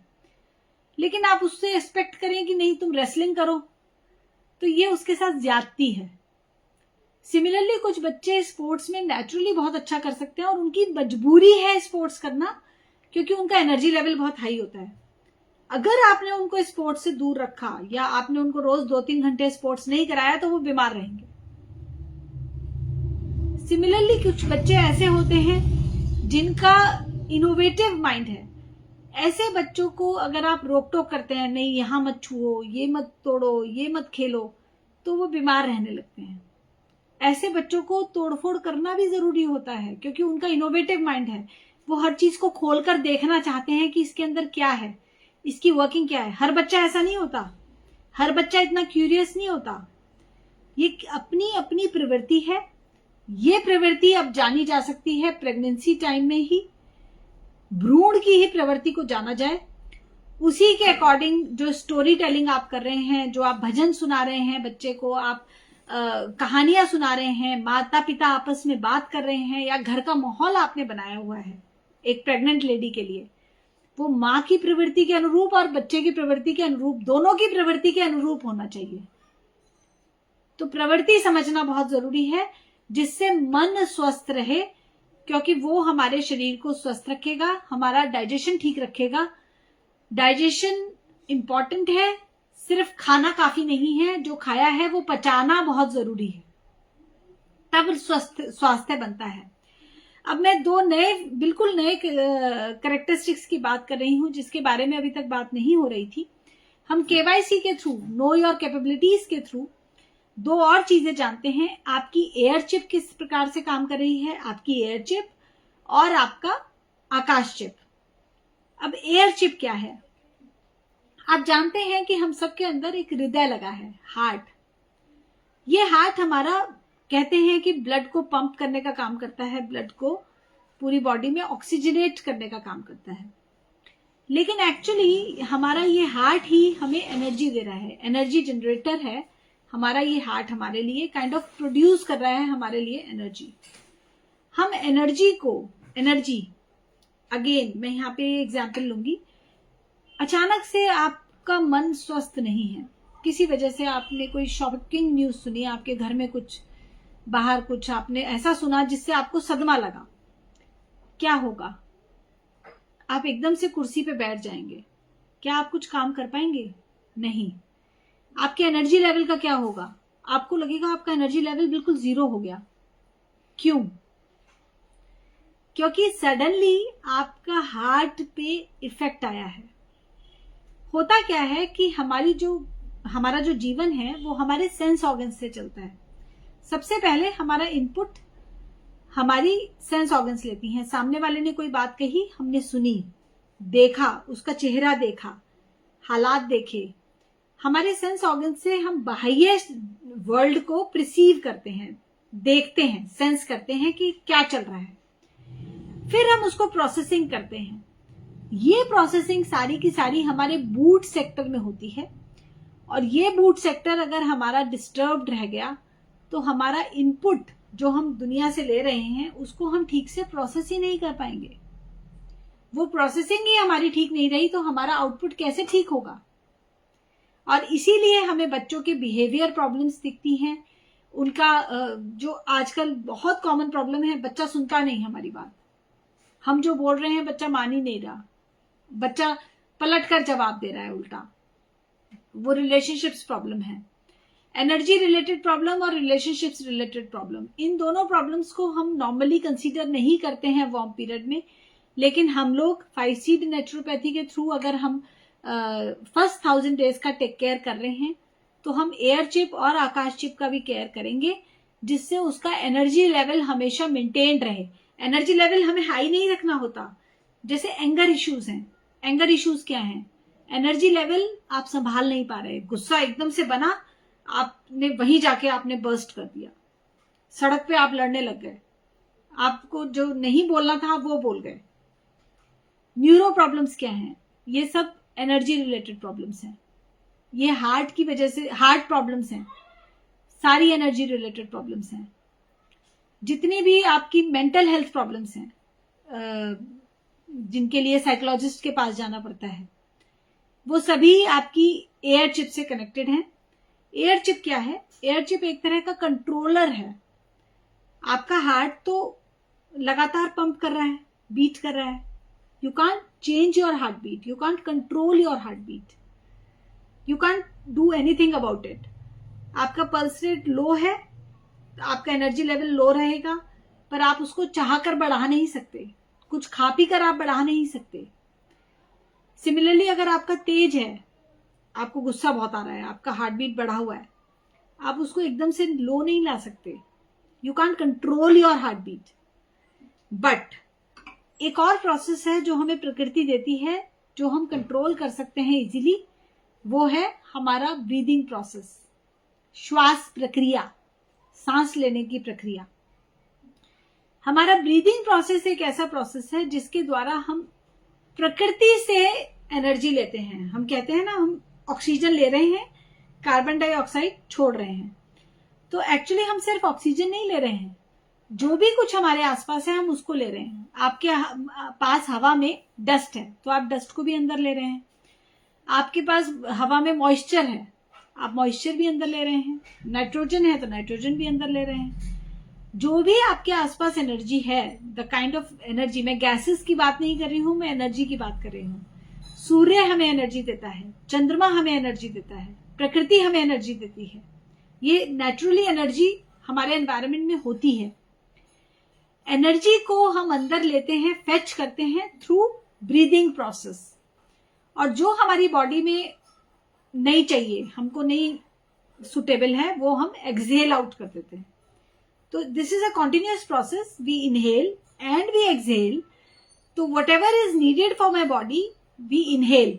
लेकिन आप उससे एक्सपेक्ट करें कि नहीं तुम रेसलिंग करो, तो ये उसके साथ ज्यादती है। सिमिलरली कुछ बच्चे स्पोर्ट्स में नेचुरली बहुत अच्छा कर सकते हैं और उनकी मजबूरी है स्पोर्ट्स करना, क्योंकि उनका एनर्जी लेवल बहुत हाई होता है। अगर आपने उनको स्पोर्ट्स से दूर रखा या आपने उनको रोज 2-3 घंटे स्पोर्ट्स नहीं कराया, तो वो बीमार रहेंगे। सिमिलरली कुछ बच्चे ऐसे होते हैं जिनका इनोवेटिव माइंड है। ऐसे बच्चों को अगर आप रोक टोक करते हैं, नहीं यहाँ मत छुओ, ये मत तोड़ो, ये मत खेलो, तो वो बीमार रहने लगते हैं। ऐसे बच्चों को तोड़फोड़ करना भी जरूरी होता है, क्योंकि उनका इनोवेटिव माइंड है, वो हर चीज को खोलकर देखना चाहते हैं कि इसके अंदर क्या है, इसकी वर्किंग क्या है। हर बच्चा ऐसा नहीं होता, हर बच्चा इतना क्यूरियस नहीं होता। ये अपनी अपनी प्रवृत्ति है। ये प्रवृत्ति अब जानी जा सकती है प्रेगनेंसी टाइम में ही, भ्रूण की ही प्रवृत्ति को जाना जाए। उसी के अकॉर्डिंग जो स्टोरी टेलिंग आप कर रहे हैं, जो आप भजन सुना रहे हैं बच्चे को, आप कहानियां सुना रहे हैं, माता पिता आपस में बात कर रहे हैं, या घर का माहौल आपने बनाया हुआ है एक प्रेग्नेंट लेडी के लिए, वो माँ की प्रवृत्ति के अनुरूप और बच्चे की प्रवृत्ति के अनुरूप, दोनों की प्रवृत्ति के अनुरूप होना चाहिए। तो प्रवृत्ति समझना बहुत जरूरी है, जिससे मन स्वस्थ रहे, क्योंकि वो हमारे शरीर को स्वस्थ रखेगा, हमारा डाइजेशन ठीक रखेगा। डाइजेशन इंपॉर्टेंट है, सिर्फ खाना काफी नहीं है, जो खाया है वो पचाना बहुत जरूरी है, तब स्वास्थ्य बनता है। अब मैं दो बिल्कुल नए कैरेक्टरिस्टिक्स की बात कर रही हूं, जिसके बारे में अभी तक बात नहीं हो रही थी। हम KYC के थ्रू, नो योर कैपेबिलिटीज के थ्रू, दो और चीजें जानते हैं। आपकी एयर चिप किस प्रकार से काम कर रही है। आपकी एयर चिप और आपका आकाश चिप। अब एयर चिप क्या है? आप जानते हैं कि हम सबके अंदर एक हृदय लगा है, हार्ट। ये हार्ट हमारा, कहते हैं कि ब्लड को पंप करने का काम करता है, ब्लड को पूरी बॉडी में ऑक्सीजनेट करने का काम करता है। लेकिन एक्चुअली हमारा ये हार्ट ही हमें एनर्जी दे रहा है, एनर्जी जनरेटर है हमारा ये हार्ट, हमारे लिए काइंड ऑफ प्रोड्यूस कर रहा है हमारे लिए एनर्जी। हम एनर्जी अगेन मैं यहाँ पे एग्जाम्पल लूंगी। अचानक से आपका मन स्वस्थ नहीं है, किसी वजह से आपने कोई शॉकिंग न्यूज सुनी, आपके घर में कुछ बाहर कुछ आपने ऐसा सुना जिससे आपको सदमा लगा, क्या होगा? आप एकदम से कुर्सी पे बैठ जाएंगे। क्या आप कुछ काम कर पाएंगे? नहीं। आपके एनर्जी लेवल का क्या होगा? आपको लगेगा आपका एनर्जी लेवल बिल्कुल 0 हो गया। क्यों? क्योंकि सडनली आपका हार्ट पे इफेक्ट आया है। होता क्या है कि हमारा जो जीवन है वो हमारे सेंस ऑर्गन से चलता है। सबसे पहले हमारा इनपुट हमारी सेंस ऑर्गन्स लेती हैं। सामने वाले ने कोई बात कही, हमने सुनी, देखा, उसका चेहरा देखा, हालात देखे, हमारे सेंस ऑर्गन से हम बाह्य वर्ल्ड को प्रिसीव करते हैं, देखते हैं, सेंस करते हैं कि क्या चल रहा है। फिर हम उसको प्रोसेसिंग करते हैं। ये प्रोसेसिंग सारी की सारी हमारे बूट सेक्टर में होती है, और ये बूट सेक्टर अगर हमारा डिस्टर्ब्ड रह गया तो हमारा इनपुट जो हम दुनिया से ले रहे हैं उसको हम ठीक से प्रोसेस ही नहीं कर पाएंगे। वो प्रोसेसिंग ही हमारी ठीक नहीं रही तो हमारा आउटपुट कैसे ठीक होगा? और इसीलिए हमें बच्चों के बिहेवियर प्रॉब्लम्स दिखती हैं। उनका जो आजकल बहुत कॉमन प्रॉब्लम है, बच्चा सुनता नहीं हमारी बात। हम जो बोल रहे हैं बच्चा मान ही नहीं रहा, बच्चा पलट कर जवाब दे रहा है उल्टा। वो रिलेशनशिप्स प्रॉब्लम है, एनर्जी रिलेटेड प्रॉब्लम और रिलेशनशिप्स रिलेटेड प्रॉब्लम। इन दोनों प्रॉब्लम्स को हम नॉर्मली कंसीडर नहीं करते हैं वार्म पीरियड में, लेकिन हम लोग 5 सीड नेचुरोपैथी के थ्रू अगर हम फर्स्ट 1000 डेज का टेक केयर कर रहे हैं तो हम एयर चिप और आकाश चिप का भी केयर करेंगे, जिससे उसका एनर्जी लेवल हमेशा मेंटेन रहे। एनर्जी लेवल हमें हाई नहीं रखना होता। जैसे एंगर इश्यूज हैं, एंगर इश्यूज क्या हैं? एनर्जी लेवल आप संभाल नहीं पा रहे, गुस्सा एकदम से बना, आपने वहीं जाके आपने बर्स्ट कर दिया, सड़क पे आप लड़ने लग गए, आपको जो नहीं बोलना था वो बोल गए। न्यूरो प्रॉब्लम्स क्या हैं? ये सब एनर्जी रिलेटेड प्रॉब्लम्स हैं। ये हार्ट की वजह से हार्ट प्रॉब्लम्स हैं, सारी एनर्जी रिलेटेड प्रॉब्लम्स हैं। जितनी भी आपकी मेंटल हेल्थ प्रॉब्लम्स हैं, जिनके लिए साइकोलॉजिस्ट के पास जाना पड़ता है, वो सभी आपकी एयर चिप से कनेक्टेड हैं। एयर चिप क्या है? एयर चिप एक तरह का कंट्रोलर है। आपका हार्ट तो लगातार पंप कर रहा है, बीट कर रहा है। You can't change your heart beat, you can't control your heart beat, you can't do anything about it. आपका पल्स रेट लो है, आपका एनर्जी लेवल लो रहेगा, पर आप उसको चाहकर बढ़ा नहीं सकते, कुछ खा पी कर आप बढ़ा नहीं सकते। सिमिलरली अगर आपका तेज है, आपको गुस्सा बहुत आ रहा है, आपका हार्ट बीट बढ़ा हुआ है, आप उसको एकदम से लो नहीं ला सकते। You can't control your heart beat. But एक और प्रोसेस है जो हमें प्रकृति देती है, जो हम कंट्रोल कर सकते हैं इजीली, वो है हमारा ब्रीदिंग प्रोसेस, श्वास प्रक्रिया, सांस लेने की प्रक्रिया। हमारा ब्रीदिंग प्रोसेस एक ऐसा प्रोसेस है जिसके द्वारा हम प्रकृति से एनर्जी लेते हैं। हम कहते हैं ना, हम ऑक्सीजन ले रहे हैं, कार्बन डाइऑक्साइड छोड़ रहे हैं। तो एक्चुअली हम सिर्फ ऑक्सीजन नहीं ले रहे हैं, जो भी कुछ हमारे आसपास है हम उसको ले रहे हैं। आपके पास हवा में डस्ट है तो आप डस्ट को भी अंदर ले रहे हैं। आपके पास हवा में मॉइस्चर है, आप मॉइस्चर भी अंदर ले रहे हैं। नाइट्रोजन है तो नाइट्रोजन भी अंदर ले रहे हैं। जो भी आपके आसपास एनर्जी है, द काइंड ऑफ एनर्जी, मैं गैसेस की बात नहीं कर रही हूं, मैं एनर्जी की बात कर रही हूँ। सूर्य हमें एनर्जी देता है, चंद्रमा हमें एनर्जी देता है, प्रकृति हमें एनर्जी देती है। ये नेचुरली एनर्जी हमारे एनवायरनमेंट में होती है। एनर्जी को हम अंदर लेते हैं, फेच करते हैं थ्रू ब्रीदिंग प्रोसेस, और जो हमारी बॉडी में नहीं चाहिए, हमको नहीं सुटेबल है, वो हम एक्सहेल आउट कर देते हैं। तो this is a continuous process. We inhale, and we exhale, तो whatever is needed for my body we inhale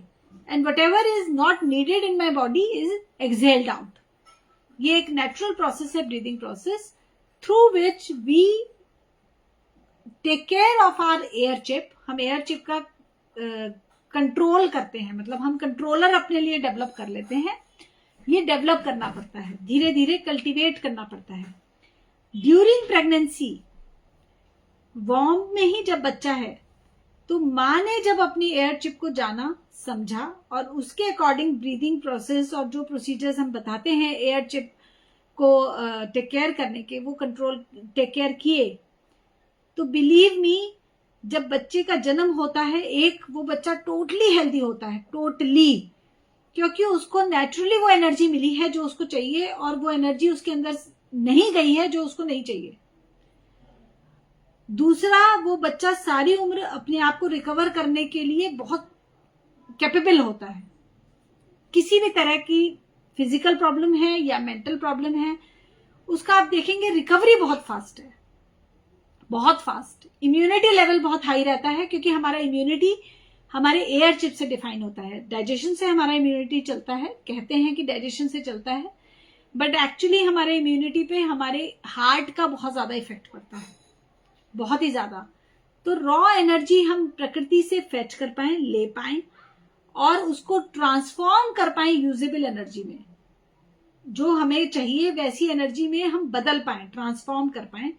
and whatever is not needed in my body is exhaled out. ये एक natural process है, breathing process, through which we take care of our air chip. हम air chip का कंट्रोल करते हैं, मतलब हम कंट्रोलर अपने लिए डेवलप कर लेते हैं. ये डेवलप करना पड़ता है, धीरे धीरे कल्टीवेट करना पड़ता है. ड्यूरिंग प्रेगनेंसी, वॉर्म में ही जब बच्चा है तो माँ ने जब अपनी एयर चिप को जाना, समझा और उसके अकॉर्डिंग ब्रीदिंग प्रोसेस और जो प्रोसीजर्स हम बताते हैं एयर चिप को टेक केयर करने के, वो कंट्रोल टेक केयर किए, तो बिलीव मी, जब बच्चे का जन्म होता है वो बच्चा टोटली हेल्दी होता है, टोटली, क्योंकि उसको नेचुरली वो एनर्जी मिली है जो उसको चाहिए और वो एनर्जी उसके अंदर नहीं गई है जो उसको नहीं चाहिए. दूसरा, वो बच्चा सारी उम्र अपने आप को रिकवर करने के लिए बहुत कैपेबल होता है. किसी भी तरह की फिजिकल प्रॉब्लम है या मेंटल प्रॉब्लम है, उसका आप देखेंगे रिकवरी बहुत फास्ट है, बहुत फास्ट. इम्यूनिटी लेवल बहुत हाई रहता है क्योंकि हमारा इम्यूनिटी हमारे एयर चिप से डिफाइन होता है. डाइजेशन से हमारा इम्यूनिटी चलता है, कहते हैं कि डाइजेशन से चलता है, बट एक्चुअली हमारे इम्यूनिटी पे हमारे हार्ट का बहुत ज्यादा इफेक्ट पड़ता है, बहुत ही ज्यादा. तो रॉ एनर्जी हम प्रकृति से फेच कर पाए, ले पाए और उसको ट्रांसफॉर्म कर पाए यूजेबल एनर्जी में, जो हमें चाहिए वैसी एनर्जी में हम बदल पाए, ट्रांसफॉर्म कर पाए,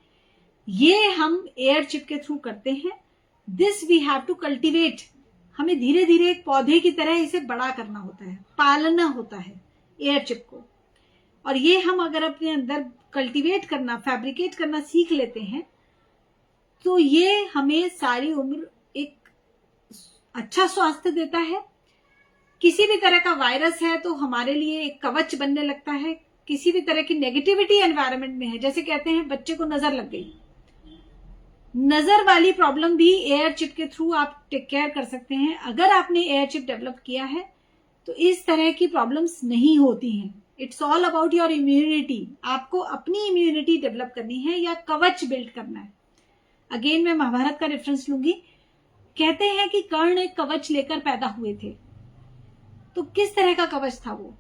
ये हम एयर चिप के थ्रू करते हैं. This we have to cultivate. हमें धीरे धीरे एक पौधे की तरह इसे बड़ा करना होता है, पालना होता है एयर चिप को. और ये हम अगर अपने अंदर कल्टिवेट करना, फैब्रिकेट करना सीख लेते हैं तो ये हमें सारी उम्र एक अच्छा स्वास्थ्य देता है. किसी भी तरह का वायरस है तो हमारे लिए एक कवच बनने लगता है. किसी भी तरह की नेगेटिविटी एनवायरनमेंट में है, जैसे कहते हैं बच्चे को नजर लग गई, नजर वाली प्रॉब्लम भी एयर चिप के थ्रू आप टेक केयर कर सकते हैं. अगर आपने एयर चिप डेवलप किया है तो इस तरह की प्रॉब्लम्स नहीं होती हैं. It's all about your immunity. आपको अपनी इम्यूनिटी डेवलप करनी है या कवच बिल्ड करना है. अगेन मैं महाभारत का रेफरेंस लूंगी. कहते हैं कि कर्ण एक कवच लेकर पैदा हुए थे. तो किस तरह का कवच था वो?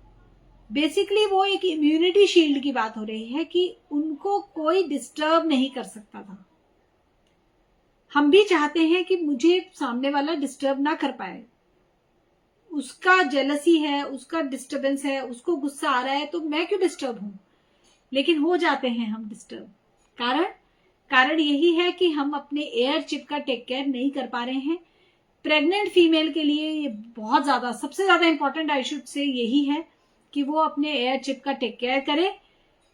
बेसिकली वो एक इम्यूनिटी शील्ड की बात हो रही है कि उनको कोई डिस्टर्ब नहीं कर सकता था. हम भी चाहते हैं कि मुझे सामने वाला डिस्टर्ब ना कर पाए. उसका जेलसी है, उसका डिस्टर्बेंस है, उसको गुस्सा आ रहा है तो मैं क्यों डिस्टर्ब हूं, लेकिन हो जाते हैं हम डिस्टर्ब. कारण यही है कि हम अपने एयर चिप का टेक केयर नहीं कर पा रहे हैं. प्रेग्नेंट फीमेल के लिए ये बहुत ज्यादा, सबसे ज्यादा इंपॉर्टेंट आई शुड से यही है कि वो अपने एयर चिप का टेक केयर करे.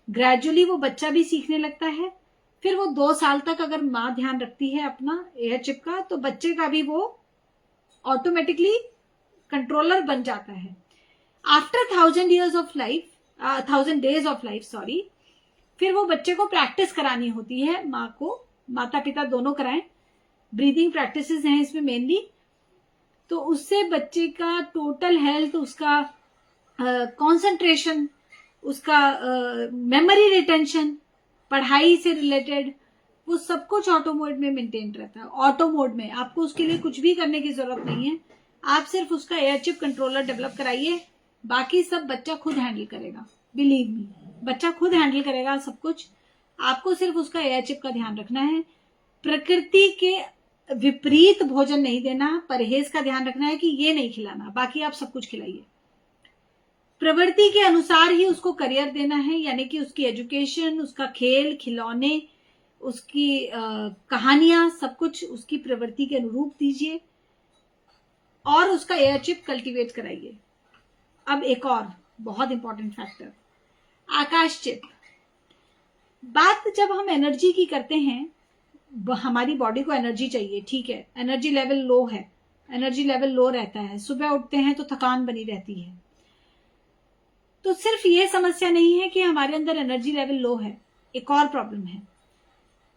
ग्रेजुअली वो बच्चा भी सीखने लगता है. फिर वो 2 साल तक अगर माँ ध्यान रखती है अपना एयर चिप का, तो बच्चे का भी वो ऑटोमेटिकली कंट्रोलर बन जाता है. After 1000 days of life, sorry, फिर वो बच्चे को प्रैक्टिस करानी होती है. माँ को, माता पिता दोनों कराएं. ब्रीदिंग प्रैक्टिसेस हैं इसमें मेनली. तो उससे बच्चे का टोटल हेल्थ, उसका कंसंट्रेशन, उसका मेमोरी रिटेंशन, पढ़ाई से रिलेटेड, वो सब कुछ ऑटो मोड में मेंटेन रहता है. ऑटो मोड में आपको उसके लिए कुछ भी करने की जरूरत नहीं है. आप सिर्फ उसका एयर चिप कंट्रोलर डेवलप कराइए, बाकी सब बच्चा खुद हैंडल करेगा. बिलीव मी, बच्चा खुद हैंडल करेगा सब कुछ. आपको सिर्फ उसका एयर चिप का ध्यान रखना है. प्रकृति के विपरीत भोजन नहीं देना, परहेज का ध्यान रखना है कि ये नहीं खिलाना, बाकी आप सब कुछ खिलाइए. प्रवृत्ति के अनुसार ही उसको करियर देना है, यानी कि उसकी एजुकेशन, उसका खेल, खिलौने, उसकी कहानियां, सब कुछ उसकी प्रवृत्ति के अनुरूप दीजिए और उसका एयर चिप कल्टीवेट कराइए. अब एक और बहुत इंपॉर्टेंट फैक्टर, आकाश चिप. बात जब हम एनर्जी की करते हैं, हमारी बॉडी को एनर्जी चाहिए, ठीक है, एनर्जी लेवल लो है, एनर्जी लेवल लो रहता है, सुबह उठते हैं तो थकान बनी रहती है. तो सिर्फ ये समस्या नहीं है कि हमारे अंदर एनर्जी लेवल लो है, एक और प्रॉब्लम है.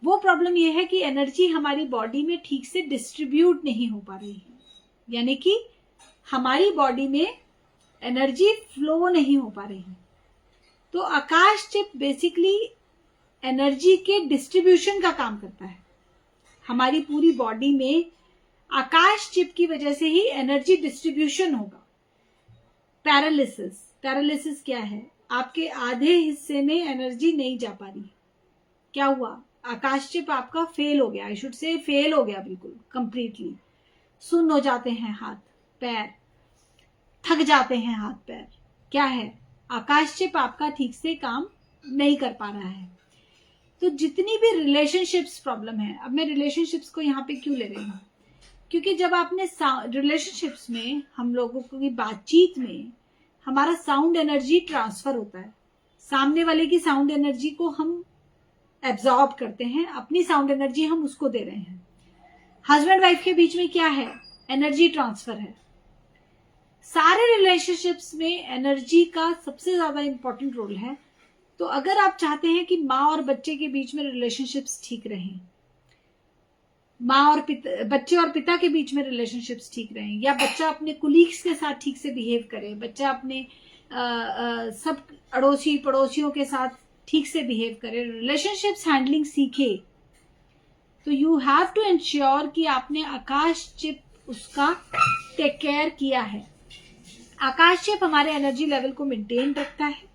वो प्रॉब्लम ये है कि एनर्जी हमारी बॉडी में ठीक से डिस्ट्रीब्यूट नहीं हो पा रही है, यानी कि हमारी बॉडी में एनर्जी फ्लो नहीं हो पा रही है. तो आकाश चिप बेसिकली एनर्जी के डिस्ट्रीब्यूशन का काम करता है. हमारी पूरी बॉडी में आकाश चिप की वजह से ही एनर्जी डिस्ट्रीब्यूशन होगा। पैरालिसिस क्या है? आपके आधे हिस्से में एनर्जी नहीं जा पा रही। क्या हुआ? आकाश चिप आपका फेल हो गया, आई शुड से फेल हो गया बिल्कुल कंप्लीटली। सुन्न हो जाते हैं हाथ पैर, थक जाते हैं हाथ पैर। क्या है? आकाश चिप आपका ठीक से काम नहीं कर पा रहा है। तो जितनी भी रिलेशनशिप्स प्रॉब्लम है, अब मैं रिलेशनशिप्स को यहाँ पे क्यों ले रही हूँ? क्योंकि जब आपने रिलेशनशिप्स में, हम लोगों की बातचीत में हमारा साउंड एनर्जी ट्रांसफर होता है, सामने वाले की साउंड एनर्जी को हम एब्जॉर्ब करते हैं, अपनी साउंड एनर्जी हम उसको दे रहे हैं। हस्बैंड वाइफ के बीच में क्या है? एनर्जी ट्रांसफर है। सारे रिलेशनशिप्स में एनर्जी का सबसे ज्यादा इंपॉर्टेंट रोल है। तो अगर आप चाहते हैं कि माँ और बच्चे के बीच में रिलेशनशिप्स ठीक रहें, माँ और पिता, बच्चे और पिता के बीच में रिलेशनशिप्स ठीक रहें, या बच्चा अपने कुलीग्स के साथ ठीक से बिहेव करे, बच्चा अपने सब अड़ोसी पड़ोसियों के साथ ठीक से बिहेव करे, रिलेशनशिप्स हैंडलिंग सीखे, तो यू हैव टू इंश्योर कि आपने आकाश चिप उसका टेक केयर किया है। आकाश चिप हमारे एनर्जी लेवल को मेंटेन रखता है,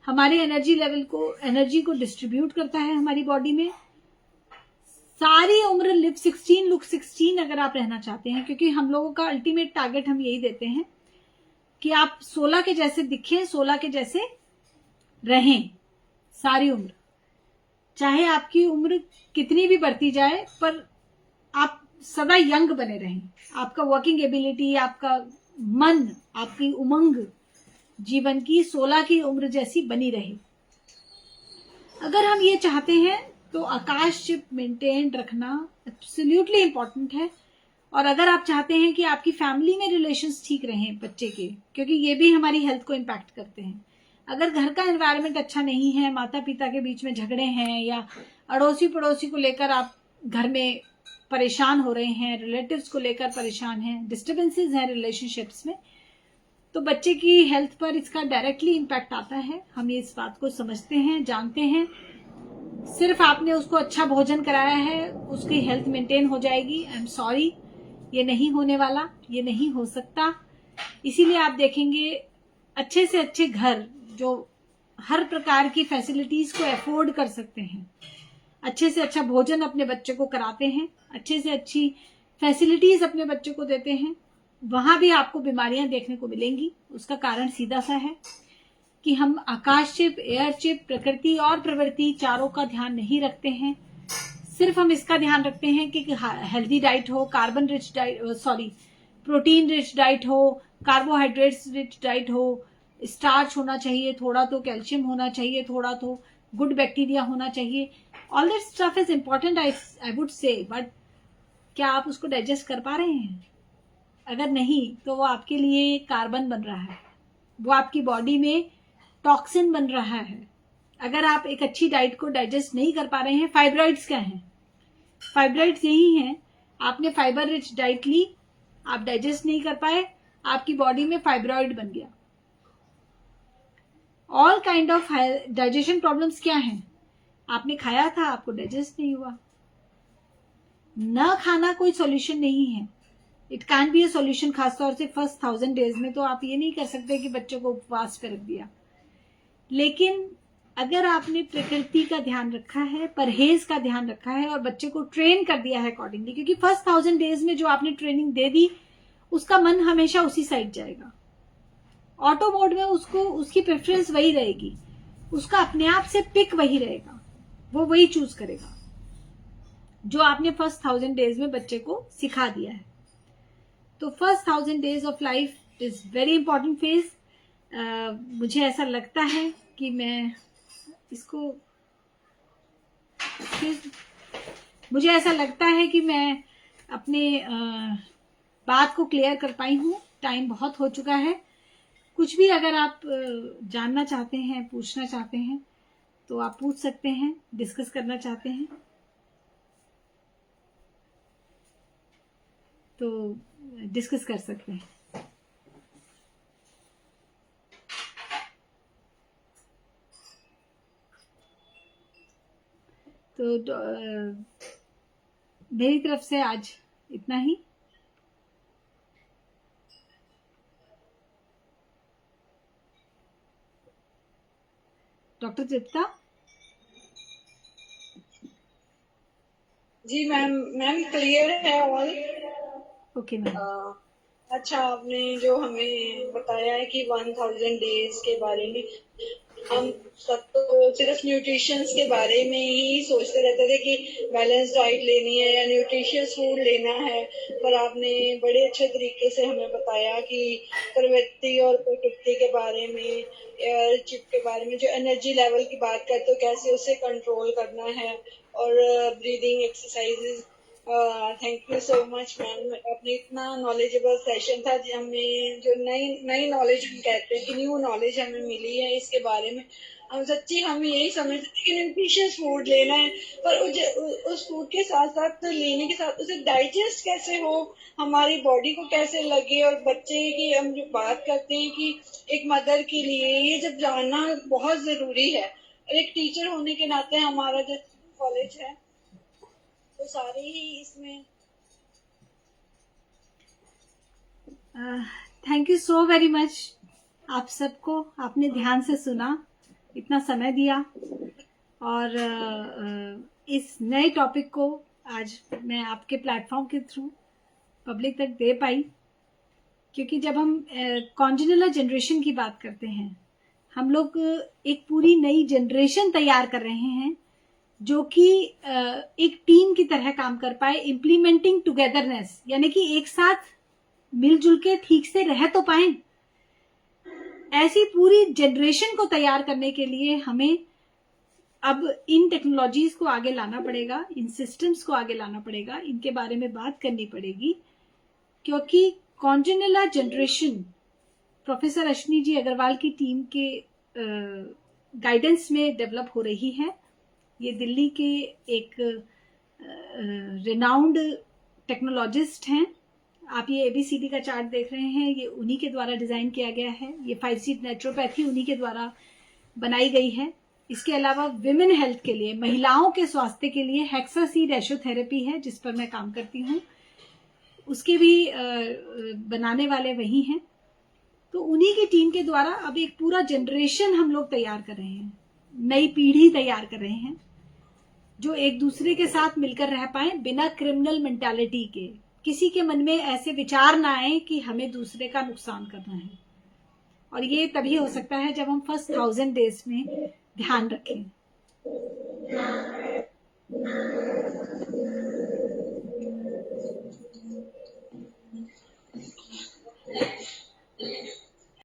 हमारे एनर्जी को डिस्ट्रीब्यूट करता है हमारी बॉडी में। सारी उम्र लिव 16 लुक 16 अगर आप रहना चाहते हैं, क्योंकि हम लोगों का अल्टीमेट टारगेट हम यही देते हैं कि आप 16 के जैसे दिखें, 16 के जैसे रहें सारी उम्र। चाहे आपकी उम्र कितनी भी बढ़ती जाए, पर आप सदा यंग बने रहें। आपका वर्किंग एबिलिटी, आपका मन, आपकी उमंग जीवन की 16 की उम्र जैसी बनी रहे। अगर हम ये चाहते हैं तो आकाश चिप मेंटेन रखना एब्सोल्युटली इंपॉर्टेंट है। और अगर आप चाहते हैं कि आपकी फैमिली में रिलेशंस ठीक रहें बच्चे के, क्योंकि ये भी हमारी हेल्थ को इम्पैक्ट करते हैं। अगर घर का एनवायरनमेंट अच्छा नहीं है, माता पिता के बीच में झगड़े हैं, या अड़ोसी पड़ोसी को लेकर आप घर में परेशान हो रहे हैं, रिलेटिव्स को लेकर परेशान हैं, डिस्टर्बेंसेस हैं रिलेशनशिप्स में, तो बच्चे की हेल्थ पर इसका डायरेक्टली इम्पैक्ट आता है। हम ये इस बात को समझते हैं, जानते हैं। सिर्फ आपने उसको अच्छा भोजन कराया है, उसकी हेल्थ मेंटेन हो जाएगी, आई एम सॉरी, ये नहीं होने वाला, ये नहीं हो सकता। इसीलिए आप देखेंगे अच्छे से अच्छे घर जो हर प्रकार की फैसिलिटीज को अफोर्ड कर सकते हैं, अच्छे से अच्छा भोजन अपने बच्चे को कराते हैं, अच्छे से अच्छी फैसिलिटीज अपने बच्चे को देते हैं, वहां भी आपको बीमारियां देखने को मिलेंगी। उसका कारण सीधा सा है कि हम आकाश चिप, एयर चिप, प्रकृति और प्रवृत्ति चारों का ध्यान नहीं रखते हैं। सिर्फ हम इसका ध्यान रखते हैं कि हेल्दी डाइट हो, प्रोटीन रिच डाइट हो, कार्बोहाइड्रेट्स रिच डाइट हो, स्टार्च होना चाहिए थोड़ा, तो कैल्शियम होना चाहिए थोड़ा, तो गुड बैक्टीरिया होना चाहिए। All that stuff is important I would say, but क्या आप उसको डाइजेस्ट कर पा रहे हैं? अगर नहीं, तो वो आपके लिए कार्बन बन रहा है, वो आपकी बॉडी में टॉक्सिन बन रहा है। अगर आप एक अच्छी डाइट को डाइजेस्ट नहीं कर पा रहे हैं, फाइब्रॉइड्स क्या हैं? फाइब्रॉइड्स यही हैं, आपने फाइबर रिच डाइट ली, आप डाइजेस्ट नहीं कर पाए, आपकी बॉडी में फाइब्रॉइड बन गया। All kind of digestion problems क्या हैं? आपने खाया था, आपको डाइजेस्ट नहीं हुआ। न खाना कोई सॉल्यूशन नहीं है, it can be a solution. खासतौर से फर्स्ट 1000 डेज में तो आप ये नहीं कर सकते कि बच्चों को उपवास पे रख दिया, लेकिन अगर आपने प्रकृति का ध्यान रखा है, परहेज का ध्यान रखा है, और बच्चे को ट्रेन कर दिया है अकॉर्डिंगली, क्योंकि फर्स्ट 1000 डेज में जो आपने ट्रेनिंग दे दी, उसका मन हमेशा उसी साइड जाएगा। ऑटो मोड में उसको, उसकी प्रेफरेंस वही रहेगी, उसका अपने आप से पिक वही रहेगा, वो वही चूज करेगा जो आपने फर्स्ट 1000 डेज में बच्चे को सिखा दिया है। तो first 1000 days of life is very important phase. मुझे ऐसा लगता है कि मैं इसको, मुझे ऐसा लगता है कि मैं अपने बात को क्लियर कर पाई हूँ। टाइम बहुत हो चुका है। कुछ भी अगर आप जानना चाहते हैं, पूछना चाहते हैं, तो आप पूछ सकते हैं, डिस्कस करना चाहते हैं तो डिस्कस कर सकते हैं। तो मेरी तरफ से आज इतना ही। डॉक्टर तृप्ता। जी मैम, क्लियर है ऑल। Okay ma'am. अच्छा, आपने जो हमें बताया है कि 1000 डेज के बारे में, हम सब तो सिर्फ न्यूट्रिशंस के बारे में ही सोचते रहते थे कि बैलेंस डाइट लेनी है या न्यूट्रिशियस फूड लेना है, पर आपने बड़े अच्छे तरीके से हमें बताया कि प्रवृत्ति और प्रकृति के बारे में, एयर चिप के बारे में, जो एनर्जी लेवल की बात करते हो कैसे उसे कंट्रोल करना है, और breathing exercises. Thank you so much ma'am, अपने इतना नॉलेजेबल सेशन था। हमें जो नई नॉलेज हम कहते हैं कि न्यू नॉलेज हमें मिली है इसके बारे में। हम सच्ची हम यही समझते थे कि न्यूट्रिशियस फूड लेना है, पर उस फूड के साथ साथ लेने के साथ उसे डाइजेस्ट कैसे हो, हमारी बॉडी को कैसे लगे, और बच्चे की हम जो बात करते हैं कि एक मदर के लिए ये जब जानना बहुत जरूरी है, और एक टीचर होने के नाते हमारा जो कॉलेज है तो सारे ही इसमें। Thank you so very much आप सबको, आपने ध्यान से सुना, इतना समय दिया, और इस नए टॉपिक को आज मैं आपके प्लेटफॉर्म के थ्रू पब्लिक तक दे पाई। क्योंकि जब हम कॉन्जेनिटल जनरेशन की बात करते हैं, हम लोग एक पूरी नई जनरेशन तैयार कर रहे हैं जो कि एक टीम की तरह काम कर पाए, इम्प्लीमेंटिंग टुगेदरनेस, यानी कि एक साथ मिलजुल के ठीक से रह तो पाए। ऐसी पूरी जनरेशन को तैयार करने के लिए हमें अब इन टेक्नोलॉजीज को आगे लाना पड़ेगा, इन सिस्टम्स को आगे लाना पड़ेगा, इनके बारे में बात करनी पड़ेगी। क्योंकि congenital generation professor Ashwini ji Agarwal की टीम के गाइडेंस में डेवलप हो रही है। ये दिल्ली के एक रिनाउंड टेक्नोलॉजिस्ट हैं। आप ये ABCD का चार्ट देख रहे हैं, ये उन्हीं के द्वारा डिजाइन किया गया है। ये 5C नेचुरोपैथी उन्हीं के द्वारा बनाई गई है। इसके अलावा विमेन हेल्थ के लिए, महिलाओं के स्वास्थ्य के लिए हेक्सा-C रेशोथेरेपी है, जिस पर मैं काम करती हूँ, उसके भी बनाने वाले वही हैं। तो उन्हीं की टीम के द्वारा अब एक पूरा जनरेशन हम लोग तैयार कर रहे हैं, नई पीढ़ी तैयार कर रहे हैं, जो एक दूसरे के साथ मिलकर रह पाए बिना क्रिमिनल मेंटालिटी के। किसी के मन में ऐसे विचार ना आए कि हमें दूसरे का नुकसान करना है। और ये तभी हो सकता है जब हम फर्स्ट 1000 डेज में ध्यान रखें।